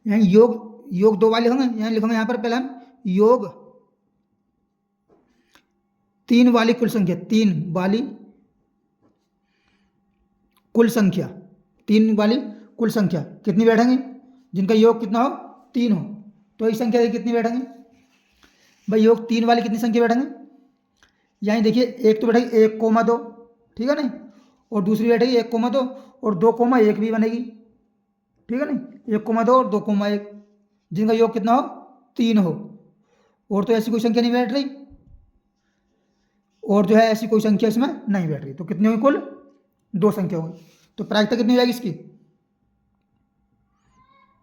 यानी योग 2 वाले होंगे, यानी लिखोगे यहाँ पर पहले हम योग 3 वाली कुल संख्या, 3 वाली कुल संख्या, 3 वाली कुल संख्या कितनी बैठेंगी? जिनका योग कितना हो? 3 हो। तो इस संख्या की कितनी बैठेंगी भाई? योग 3 वाली कितनी संख्या बैठेंगे? यानी देखिए एक तो बैठेगी 1,2, ठीक है ना। और दूसरी बैठेगी 1,2 और 2,1 भी बनेगी, ठीक है ना। 1,2 और 2,1, जिनका योग कितना हो? 3 हो। और तो ऐसी कोई संख्या नहीं बैठ रही, और जो है ऐसी कोई संख्या इसमें नहीं बैठ रही। तो कितनी होगी? कुल 2 संख्या होगी। तो प्रायिकता कितनी हो जाएगी इसकी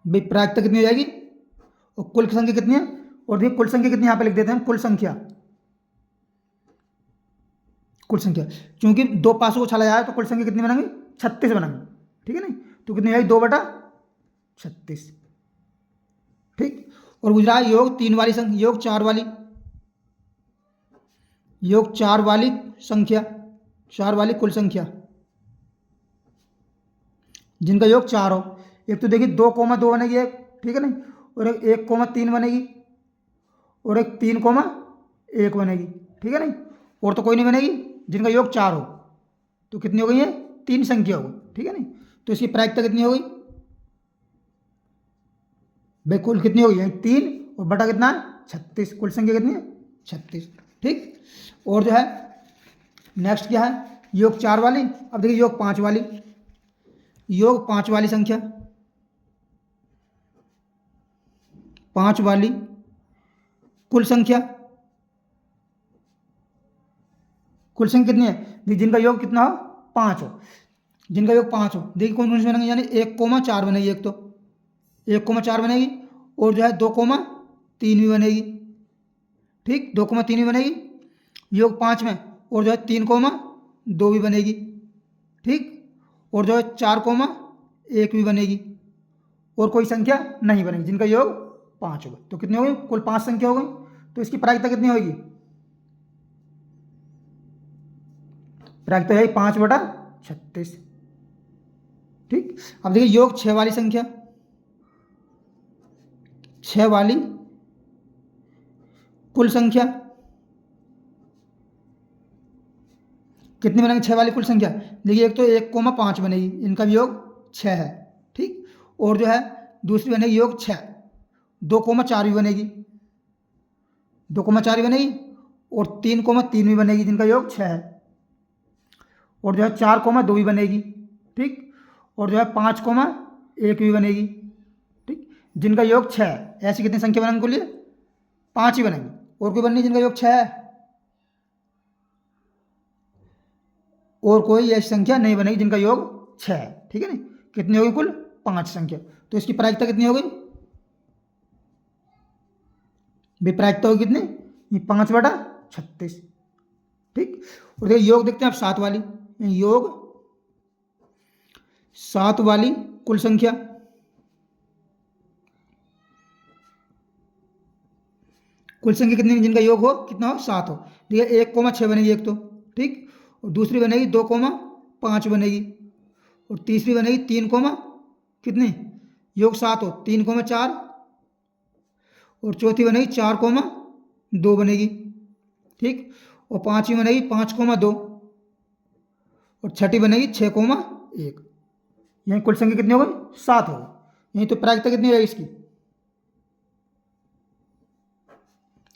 भाई? प्रायिकता कितनी हो जाएगी? और कुल संख्या कितनी है? और देखिए कुल संख्या कितनी यहाँ पे लिख देते हैं हम, कुल संख्या, कुल संख्या, क्योंकि 2 पासों को छला जाए तो कुल संख्या कितनी बनेंगी? 36 बनेंगी, ठीक है ना। तो कितनी हो जाएगी? 2/36, ठीक। और गुजरा योग 3 वाली संख्या, योग 4 वाली, योग 4 वाली संख्या, 4 वाली कुल संख्या, जिनका योग 4 हो। एक तो देखिए 2,2 बनेगी एक, ठीक है ना। और एक 1,3 बनेगी, और एक 3,1 बनेगी, ठीक है ना। और तो कोई नहीं बनेगी जिनका योग 4 हो। तो कितनी हो गई है? 3 संख्या हो गई, ठीक है ना। तो इसकी प्रायिकता कितनी हो गई भाई? कुल कितनी हो गई? 3 और बटा कितना है? 36। कुल संख्या कितनी है? 36, ठीक। और जो है नेक्स्ट क्या है? योग 4 वाली। अब देखिए योग 5 वाली, योग 5 वाली संख्या, 5 वाली कुल संख्या, कुल संख्या कितनी है? देखिए जिनका योग कितना हो? 5 हो। जिनका योग 5 हो, देखिए कौन कौन से बनेंगे? यानी 1,4 बनेगी, एक तो 1,4 बनेगी, और जो है 2,3 भी बनेगी, ठीक। 2,3 भी बनेगी योग 5 में, और जो है 3,2 भी बनेगी, ठीक। और जो है 4,1 भी बनेगी, और कोई संख्या नहीं बनेगी जिनका योग 5 होगा। तो कितनी हो गई? कुल 5 संख्या हो गई। तो इसकी प्रायिकता कितनी होगी? प्रायिकता है 5/36, ठीक। अब देखिए योग 6 वाली संख्या, 6 वाली कुल संख्या कितनी बनेगी? 6 वाली कुल संख्या, देखिए एक तो 1,5 बनेगी, इनका भी योग 6 है, ठीक। और जो है दूसरी बनेगी योग 6, 2,4 भी बनेगी, 2,4 भी बनेगी, और 3,3 भी बनेगी, जिनका योग 6 है। और जो है 4,2 भी बनेगी, ठीक। और जो है 5,1 भी बनेगी, ठीक, जिनका योग 6 है। ऐसी कितनी संख्या बनेंगी? बोलिए 5 ही बनेंगी, और कोई बननी जिनका योग 6 है, और कोई ऐसी संख्या नहीं बनेगी जिनका योग 6 है, ठीक है ना। कितनी होगी? कुल 5 संख्या। तो इसकी प्रायिकता कितनी हो गई? विपरीतता होगी कितनी, ये 5/36। ठीक। और देखिए योग देखते हैं आप 7 वाली, योग 7 वाली कुल संख्या, कुल संख्या कितनी जिनका योग हो कितना हो 7 हो। देखिए 1,6 बनेगी एक तो, ठीक। और दूसरी बनेगी 2,5 बनेगी, और तीसरी बनेगी 3, कितनी, योग 7 हो 3,4, और चौथी बनेगी 4,2 बनेगी, ठीक। और पांचवी बनेगी 5,2, और छठी बनेगी 6,1। यही कुल संख्या कितनी हो गई 7 हो गई। यही तो प्रायिकता कितनी है इसकी,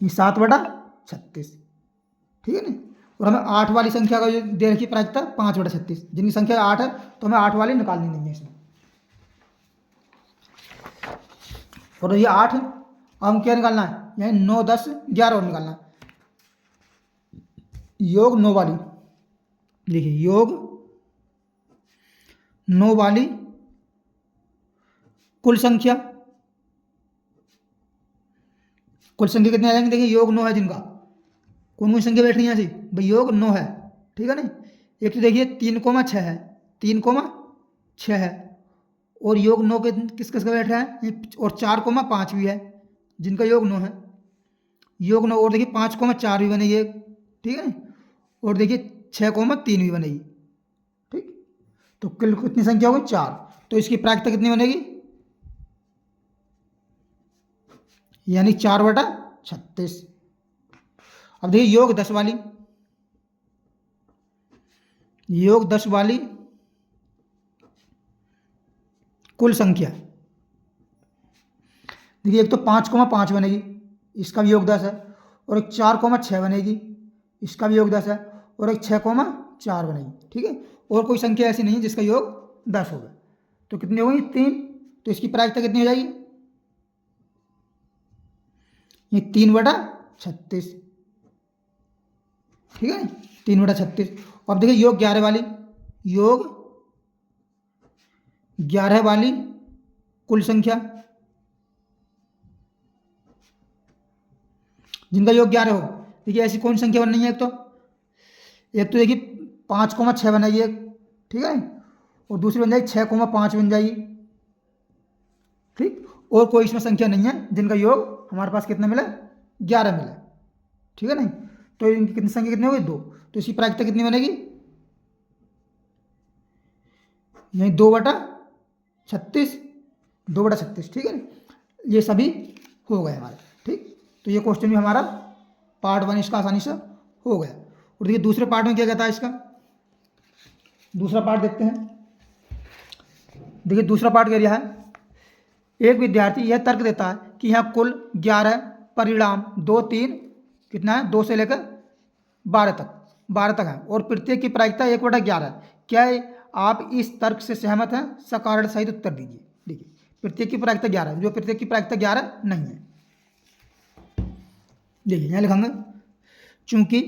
ये 7/36। ठीक है ना। और हमें 8 वाली संख्या का जो दे रखी प्रायिकता 5/36, जिनकी संख्या 8 है तो हमें 8 वाली निकालनी नहीं है इसमें। और ये 8 हम क्या निकालना है, यही 9, 10, 11 और निकालना है। योग 9 वाली, देखिए योग 9 वाली कुल संख्या, कुल संख्या कितनी आ जाएंगे, देखिए योग 9 है जिनका, कौन कौन संख्या बैठ रही है यहाँ से भाई, योग 9 है, ठीक है ना। एक तो देखिए 3,6 है, 3,6 है, और योग 9 के किस किस का बैठ रहा है, और 4,5 भी है जिनका योग 9 है, योग 9। और देखिए 5,4 भी बनेगी एक, ठीक है ना। और देखिए 6,3 भी बनेगी, ठीक। तो कुल कितनी संख्या होगी 4। तो इसकी प्रायिकता कितनी बनेगी, यानी 4/36। अब देखिए योग 10 वाली, योग 10 वाली कुल संख्या, देखिए एक तो 5,5 बनेगी, इसका भी योग 10 है, और एक 4,6 बनेगी, इसका भी योग 10 है, और एक 6,4 बनेगी, ठीक है। और कोई संख्या ऐसी नहीं है जिसका योग 10 होगा। तो कितनी होगी 3। तो इसकी प्रायिकता कितनी हो जाएगी, ये 3/36, ठीक है, 3/36। अब देखिए योग 11 वाली, योग 11 वाली कुल संख्या, जिनका योग 11 हो, देखिए ऐसी कौन संख्या बननी है, एक तो देखिए 5,6 बनाइए एक, ठीक है, और दूसरी बन जाएगी 6,5 बन जाएगी, ठीक। और कोई इसमें संख्या नहीं है जिनका योग हमारे पास कितना मिला 11 मिला, ठीक है नहीं। तो इनकी कितनी संख्या कितनी होगी 2। तो इसकी प्रायिकता कितनी बनेगी, यही 2/36, 2/36, ठीक है। ये सभी हो गए हमारे, ठीक। तो ये क्वेश्चन भी हमारा पार्ट 1 इसका आसानी से हो गया। और देखिए दूसरे पार्ट में क्या कहता है इसका, दूसरा पार्ट देखते हैं। देखिए दूसरा पार्ट कह रहा है, एक विद्यार्थी यह तर्क देता है कि यहाँ कुल 11 परिणाम 2, 3 कितना है 2 से लेकर 12 तक है, और प्रत्येक की प्रायिकता 1/11 है। क्या आप इस तर्क से सहमत हैं, सकारण सहित उत्तर दीजिए। देखिए प्रत्येक की प्रायिकता 11 है, जो प्रत्येक की प्रायिकता 11 नहीं है। देखिए यहाँ लिखेंगे, चूंकि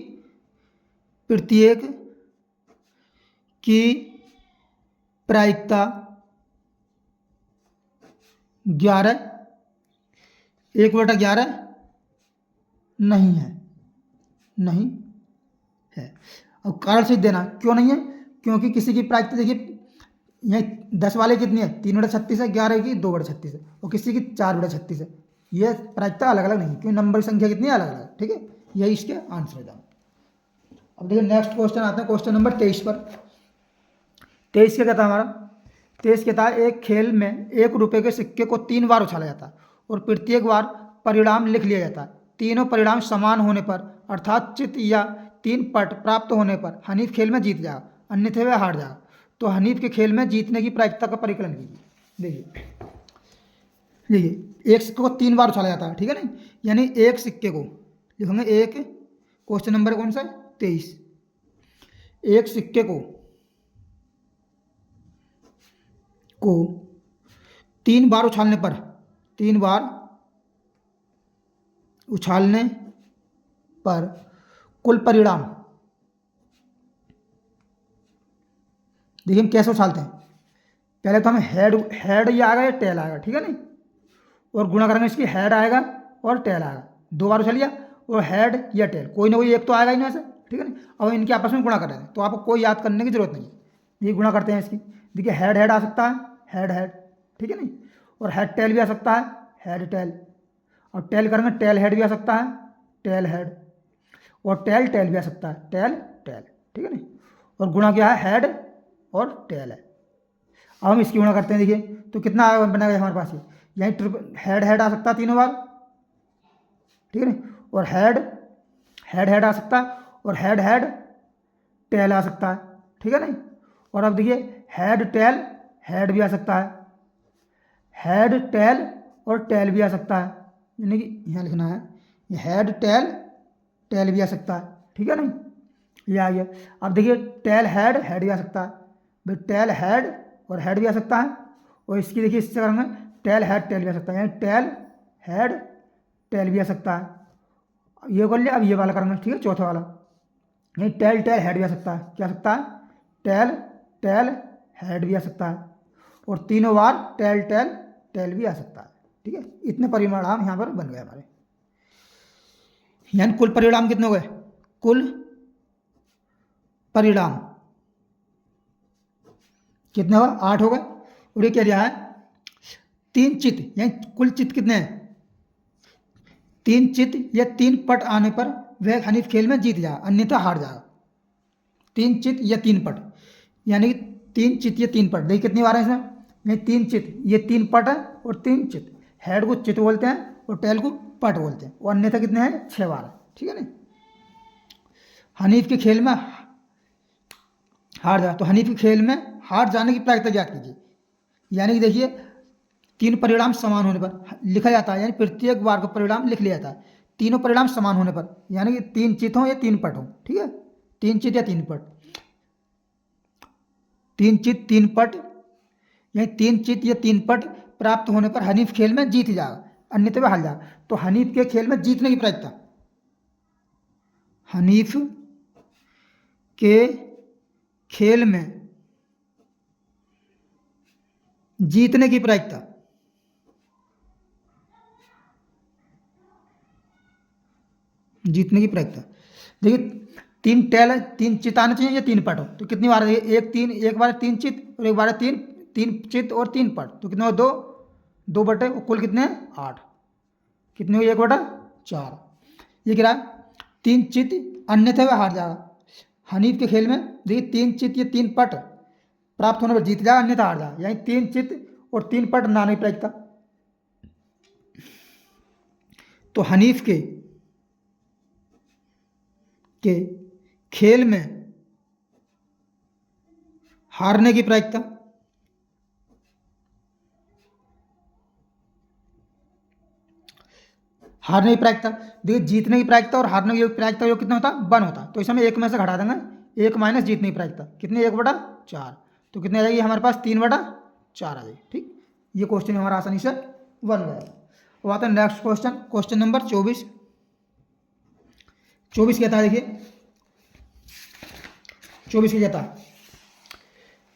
प्रत्येक की प्रायिकता 11, 1/11 नहीं है, नहीं है। अब कारण से देना क्यों नहीं है, क्योंकि किसी की प्रायिकता देखिए यहाँ 10 वाले कितनी है 3/36 है, 11 की 2/36 है, और किसी की 4/36 है। ये प्रायिकता अलग अलग नहीं, क्योंकि नंबर की संख्या कितनी है अलग अलग, ठीक है। यही इसके आंसर है। अब देखिए नेक्स्ट क्वेश्चन आता है, क्वेश्चन नंबर 23 पर। 23 क्या कहता है हमारा, 23 कहता है एक खेल में 1 रुपये के सिक्के को 3 बार उछाला जाता है, और प्रत्येक बार परिणाम लिख लिया जाता है। तीनों परिणाम समान होने पर, अर्थात चित या 3 पट प्राप्त होने पर हनीफ खेल में जीत जाएगा, अन्यथा वह हार जाएगा। तो हनीफ के खेल में जीतने की प्रायिकता का परिकलन कीजिए। देखिए एक सिक्के को 3 बार उछाला जाता है, ठीक है ना, यानी एक सिक्के को लिखेंगे, एक क्वेश्चन नंबर कौन सा 23, एक सिक्के को 3 बार उछालने पर, 3 बार उछालने पर कुल परिणाम, देखिए हम कैसे उछालते हैं, पहले तो हमें हेड या आएगा या टेल आएगा, ठीक है नहीं, और गुणा करेंगे इसकी हेड आएगा और टेल आएगा। 2 बार उछल लिया, और हेड या टेल, कोई ना कोई एक तो आएगा ही ना ऐसे, ठीक है ना। अब इनके आपस में गुणा कर रहे हैं, तो आपको कोई याद करने की जरूरत नहीं, ये गुणा करते हैं इसकी। देखिए हेड हेड आ सकता है, हेड हेड, ठीक है नहीं, और हेड टेल भी आ सकता है, हेड टेल, और टेल करेंगे टेल हेड भी आ सकता है, टेल हेड, और टेल टेल भी आ सकता है, टेल टेल, ठीक है नहीं, और गुणा क्या है, हेड और टेल है। अब हम इसकी गुणा करते हैं, देखिए तो कितना बनेगा हमारे पास, ये यहीं ट्रिपल हेड हेड आ सकता है 3 बार, ठीक है नहीं, और हेड हेड हेड आ सकता है, और हेड हेड टेल आ सकता है, ठीक है नहीं। और अब देखिए हेड टेल हेड भी आ सकता है, हेड टेल और टेल भी आ सकता है, यानी कि यहाँ लिखना है ये हेड टेल टेल भी आ सकता है, ठीक है नहीं, ये आ गया। अब देखिए टेल हेड हेड भी आ सकता है, भाई टेल हेड और हेड भी आ सकता है, और इसकी देखिए इससे करेंगे टेल हेड टेल भी आ सकता है, यानी टेल हेड टेल भी आ सकता है। ये कर लिया, अब ये वाला करेंगे, ठीक है, चौथा वाला, यानी टेल टेल हेड भी आ सकता है, क्या आ सकता है, टेल टेल हेड भी आ सकता है, और 3 बार टेल टेल टेल भी आ सकता है, ठीक है। इतने परिणाम यहाँ पर बन गए हमारे, यानी कुल परिणाम कितने हो गए, कुल परिणाम कितने हो, 8 हो गए। और ये क्या दिया है, 3 चित, यानी कुल चित कितने हैं, 3 चित या 3 पट आने पर वह हनीफ खेल में जीत जाएगा, अन्यथा हार जाएगा। 3 चित या 3 पट, यानी 3 चित या 3 पट, देखिए कितनी बार है इसमें, यानी 3 चित, ये 3 पट है और 3 चित, हेड को चित बोलते हैं और टेल को पट बोलते हैं, और अन्यथा कितने हैं, 6 बार है, ठीक है ना। हनीफ के खेल में हार जाए, तो हनीफ के खेल में हार जाने की प्रायिकता ज्ञात कीजिए, यानी कि देखिए 3 परिणाम समान होने पर लिखा जाता है, यानी प्रत्येक बार का परिणाम लिख लिया जाता है, तीनों परिणाम समान होने पर, यानी कि 3 चित हों या 3 पट हों, ठीक है, 3 चित या 3 पट, 3 चित 3 पट, यानी 3 चित या 3 पट प्राप्त होने पर हनीफ खेल में जीत जाएगा, अन्यथा वह हार जाएगा। तो हनीफ के खेल में जीतने की प्रायिकता, हनीफ के खेल में जीतने की प्रायिकता, जीतने की प्रायिकता, देखिए 3 टेल है, 3 चित आने चाहिए या 3 पट हो, तो कितनी बार है, एक बार 3 चित और एक बार 3 चित और 3 पट, तो कितने हो, 2 बटे, कुल कितने हैं 8, कितने हुए 1/4। ये क्या है, 3 चित, अन्यथा वह हार जाएगा। हनीफ के खेल में देखिए 3 चित या 3 पट प्राप्त होने पर जीत जाएगा, अन्यथा हार जाएगा, यानी 3 चित और 3 पट ना नहीं प्रायिकता। तो हनीफ के खेल में हारने की प्रायिकता, हारने की प्रायिकता, देखिए जीतने की प्रायिकता और हारने की प्रायिकता जो कितना होता है, 1 होता है, तो इसमें 1 में से घटा देंगे, 1 माइनस जीतने की प्रायिकता कितनी, 1/4, तो कितने आ जाएगी हमारे पास, 3/4 आ जाएगी, ठीक। ये क्वेश्चन हमारा आसानी से बन गया। अब आता है नेक्स्ट क्वेश्चन, क्वेश्चन नंबर 24 कहता है, देखिए 24 की कहता है,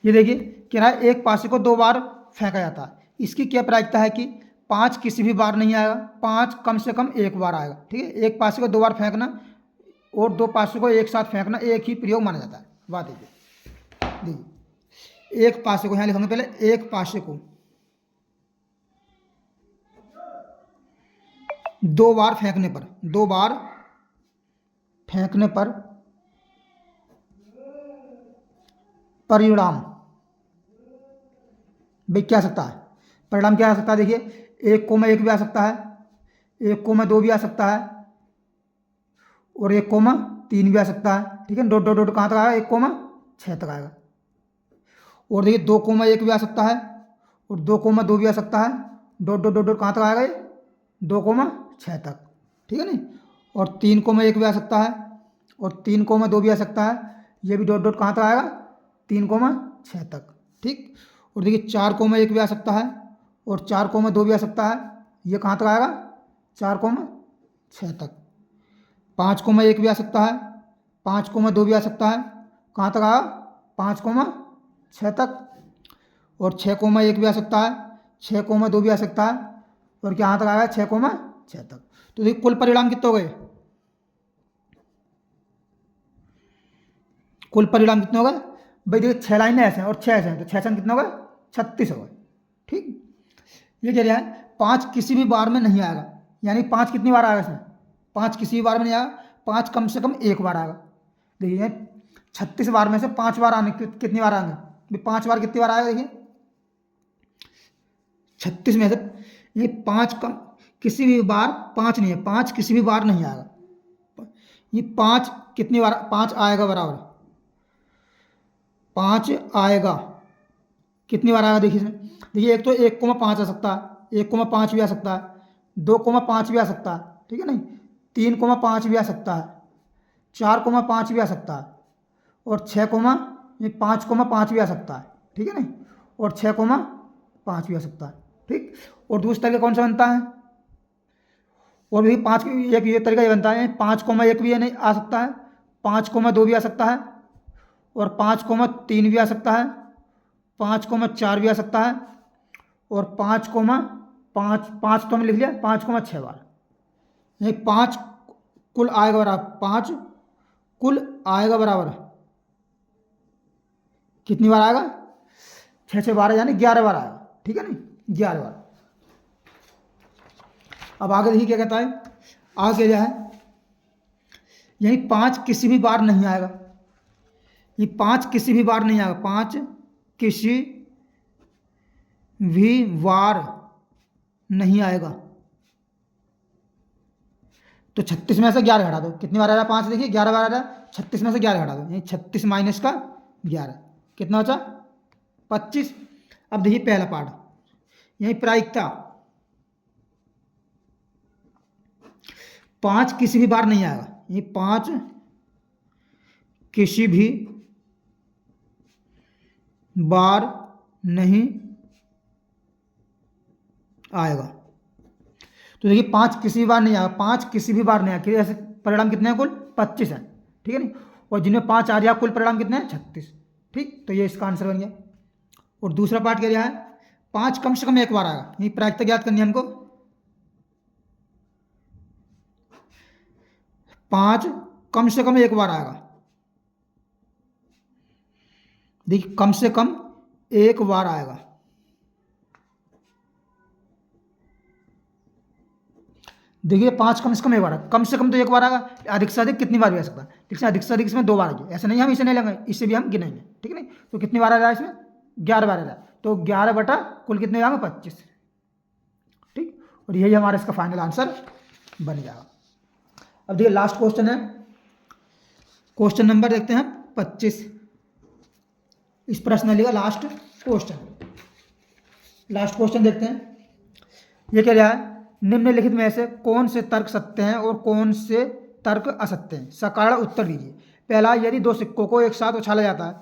ये देखिए कह रहा है एक पासे को 2 बार फेंका जाता है, इसकी क्या प्रायिकता है कि 5 किसी भी बार नहीं आएगा, 5 कम से कम 1 बार आएगा, ठीक है। एक पासे को 2 बार फेंकना और 2 पासे को एक साथ फेंकना एक ही प्रयोग माना जाता है। बात देखिए एक पासे को, यहाँ लिखेंगे पहले, एक पासे को 2 बार फेंकने पर, 2 बार फेंकने पर परिणाम भाई क्या आ सकता है, परिणाम क्या आ सकता है, देखिए 1,1 भी आ सकता है, 1,2 भी आ सकता है, और 1,3 भी आ सकता है, ठीक है। डॉट डॉट डॉट कहाँ तक आएगा, 1,6 तक आएगा, और देखिए 2,1 भी आ सकता है, और 2,2 भी आ सकता है, डॉट डॉट डॉट डॉट कहाँ तक आएगा, ये 2,6 तक, ठीक है नहीं, और 3,1 भी आ सकता है, और 3,2 भी आ सकता है, ये भी डॉट डॉट कहाँ तक आएगा, 3,6 तक, ठीक। और देखिए 4,1 भी आ सकता है, और 4,2 भी आ सकता है, ये कहाँ तक आएगा, 4,6 तक। 5,1 भी आ सकता है, 5,2 भी आ सकता है, कहाँ तक आएगा, 5,6 तक, और 6,1 भी आ सकता है, 6,2 भी आ सकता है, और कहाँ तक आएगा, 6 तक। तो देखिए कुल परिणाम कितने हो गए, कुल परिणाम कितने हो गए भाई, देखिए 6 लाइनें ऐसे हैं और 6 ऐसे हैं, तो 6 छंग कितने हो गए 36 हो गए। ठीक, ये कह रहा है 5 किसी भी बार में नहीं आएगा, यानी 5 कितनी बार आएगा इसमें, 5 किसी भी बार में नहीं आएगा, 5 कम से कम एक बार आएगा। देखिए 36 बार में से 5 बार आने कितनी बार आएंगे, 5 बार कितनी बार आएगा, देखिए 36 में से ये 5 कम किसी भी बार 5 नहीं है, 5 किसी भी बार नहीं आएगा, ये 5 कितनी बार 5 आएगा बराबर 5 आएगा, कितनी बार आएगा देखिए इसमें, देखिए एक तो 1,5 आ सकता है, 1,5 भी आ सकता है, 2,5 भी आ सकता है, ठीक है नहीं, 3,5 भी आ सकता है, 4,5 भी आ सकता है, और 5,5 भी आ सकता है, ठीक है नहीं, और 6,5 भी आ सकता है। ठीक, और दूसरा तरीका कौन सा बनता है, और भी 5 एक ये तरीका ये बनता है 5,1 भी नहीं आ सकता है, 5,2 भी आ सकता है, और 5,3 भी आ सकता है, 5,4 भी आ सकता है, और 5,5 तो हमने लिख लिया, 5,6 बार, ये 5 कुल आएगा बराबर 5 कुल आएगा बराबर कितनी बार आएगा 6 12 यानी 11 बार आएगा, ठीक है नहीं 11 बार। अब आगे देखिए क्या कहता है, आगे क्या है, यानी 5 किसी भी बार नहीं आएगा, ये 5 किसी भी बार नहीं आएगा, 5 किसी भी बार नहीं आएगा, तो 36 में से 11 हटा दो, कितनी बार आ रहा है 5, देखिए 11 बार आ रहा है, 36 में से 11 हटा दो, यानी 36 माइनस का 11 कितना बचा 25। अब देखिए पहला पार्ट, यही प्रायिकता, 5 किसी भी बार नहीं आएगा, ये 5 किसी भी बार नहीं आएगा, तो देखिए 5 किसी भी बार नहीं आएगा, 5 किसी भी बार नहीं आएगा, ऐसे परिणाम कितने हैं कुल 25 है, ठीक है नहीं, और जिनमें 5 आ रहा कुल परिणाम कितने हैं 36। ठीक, तो ये इसका आंसर बन गया। और दूसरा पार्ट क्या है, 5 कम से कम एक बार आएगा, ये प्रायिकता ज्ञात करनी है हमको, 5 कम से कम एक बार आएगा, देखिए कम से कम एक बार आएगा, देखिए 5 कम से कम एक बार, कम से कम तो एक बार आएगा, अधिक से अधिक कितनी बार भी आ सकता है, ठीक है, अधिक से अधिक इसमें 2 बार आएगी, ऐसा नहीं हम इसे नहीं लेंगे, इससे भी हम गिनेंगे, ठीक है नहीं, तो कितनी बार आ रहा है इसमें 11 बार आ रहा है, तो 11 बटा कुल कितने आएंगे 25। ठीक, और यही हमारा इसका फाइनल आंसर बन जाएगा। अब देखिए लास्ट क्वेश्चन है, क्वेश्चन नंबर देखते हैं 25, इस प्रश्न का लास्ट क्वेश्चन देखते हैं, ये क्या रहा है, निम्नलिखित में से कौन से तर्क सत्य हैं और कौन से तर्क असत्य हैं, सकारात्मक उत्तर दीजिए। पहला, यदि 2 सिक्कों को एक साथ उछाला जाता है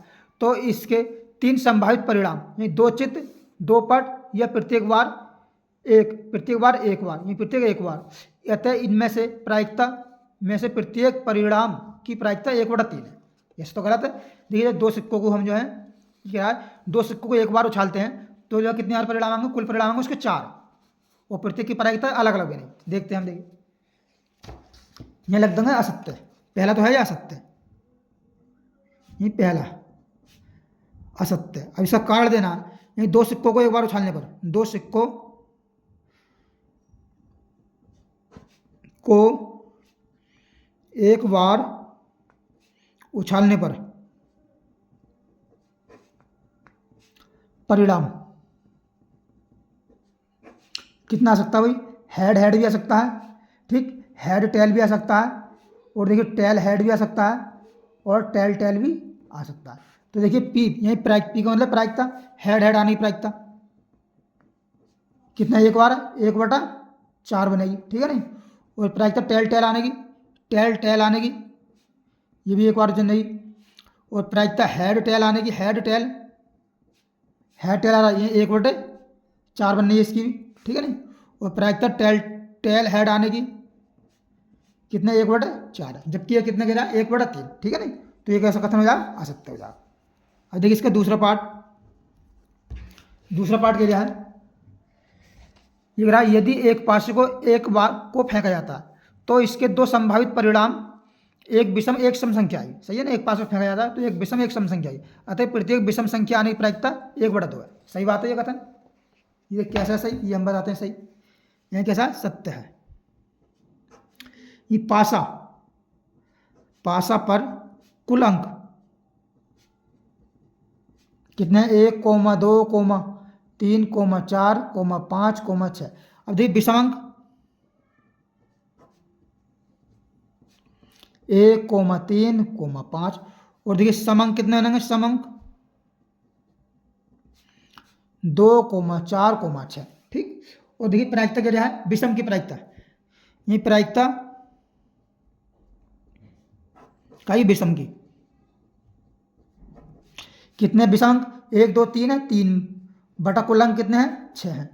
तो इसके 3 संभावित परिणाम, यानी 2 चित्त 2 पट या प्रत्येक बार एक बार, अतः इनमें से प्रायिकता में से प्रत्येक परिणाम की प्रायिकता 1/3 है। यह तो गलत है। देखिए 2 सिक्कों को हम जो है क्या है, 2 सिक्कों को एक बार उछालते हैं तो जो कितने बार परिणाम आएंगे, कुल परिणाम आएंगे उसके 4, और प्रत्येक की प्रायिकता अलग अलग है। नहीं देखते हैं हम, देखिए यह लग देंगे असत्य, पहला तो है या असत्य, ये पहला असत्य। अब इसका कारण देना, यानी 2 सिक्कों को एक बार उछालने पर, 2 सिक्कों को एक बार उछालने पर परिणाम कितना आ सकता है भाई, हेड हेड भी आ सकता है, ठीक, हेड टेल भी आ सकता है, और देखिए टेल हेड भी आ सकता है, और टेल टेल भी आ सकता है। तो देखिए पी, यही पी का मतलब प्रायिकता, हेड हेड आने की प्रायिकता कितना, एक बार 1/4 बनेगी, ठीक है नहीं, और प्रायिकता टेल टेल आने की, ये भी एक बार बनेगी, और प्रायिकता हेड टेल आने की, हेड टेल आ रहा है, ये 1/4 बननी है इसकी भी, ठीक है नहीं, और प्रायिकता टेल हेड आने की कितना 1/4, जबकि ये कितना गिरा 1/3, ठीक है नहीं, तो ये कैसा कथन हो जाएगा, असत्य हो जाएगा। अब देखिए इसका दूसरा पार्ट क्या है, ये कह रहा है यदि एक पासे को एक बार को फेंका जाता है तो इसके दो संभावित परिणाम एक विषम एक सम संख्या आई। सही है ना, एक पास में फेंका जाता है तो एक विषम एक सम संख्या आई, अतः प्रत्येक विषम संख्या आने की प्रायिकता 1/2 है। सही बात है ये कथन। ये कैसा सही, ये हम बताते हैं सही। यह कैसा सत्य है। ये पासा पर कुल अंक कितने, 1, 2, 3, 4, 5, 6। अब देखिए विषम अंक 1, 3, 5 और देखिए समांक कितने बनेंगे, समांक 2, 4, 6। ठीक। और देखिए प्रायिकता क्या है, विषम की प्रायिकता, ये प्रायिकता कई विषम की कितने विषम, 1, 2, 3 है, 3 बटा कुल अंक कितने हैं, 6 हैं।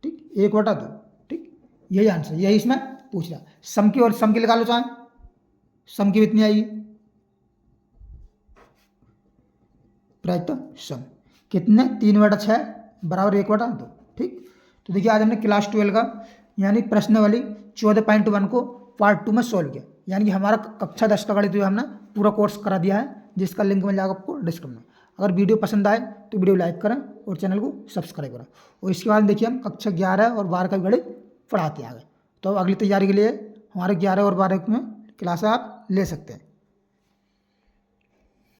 ठीक, 1/2। ठीक, यही आंसर, यही इसमें पूछ रहा। सम की, और सम की निकालो चाहे, सम की कितनी आएगी, प्रायिकता सम कितने, 3/6 बराबर 1/2। ठीक। तो देखिए आज हमने क्लास 12 का यानी प्रश्नावली 14.1 को पार्ट 2 में सॉल्व किया। यानी कि हमारा कक्षा 10 का गणित जो हमने पूरा कोर्स करा दिया है, जिसका लिंक मिल जाएगा आपको डिस्क्रिप्शन में। अगर वीडियो पसंद आए तो वीडियो लाइक करें और चैनल को सब्सक्राइब करें। और इसके बाद देखिए हम कक्षा 11 और 12 का गणित पढ़ाते आगे। तो अगली तैयारी के लिए हमारे 11 और 12 में क्लास आप ले सकते हैं।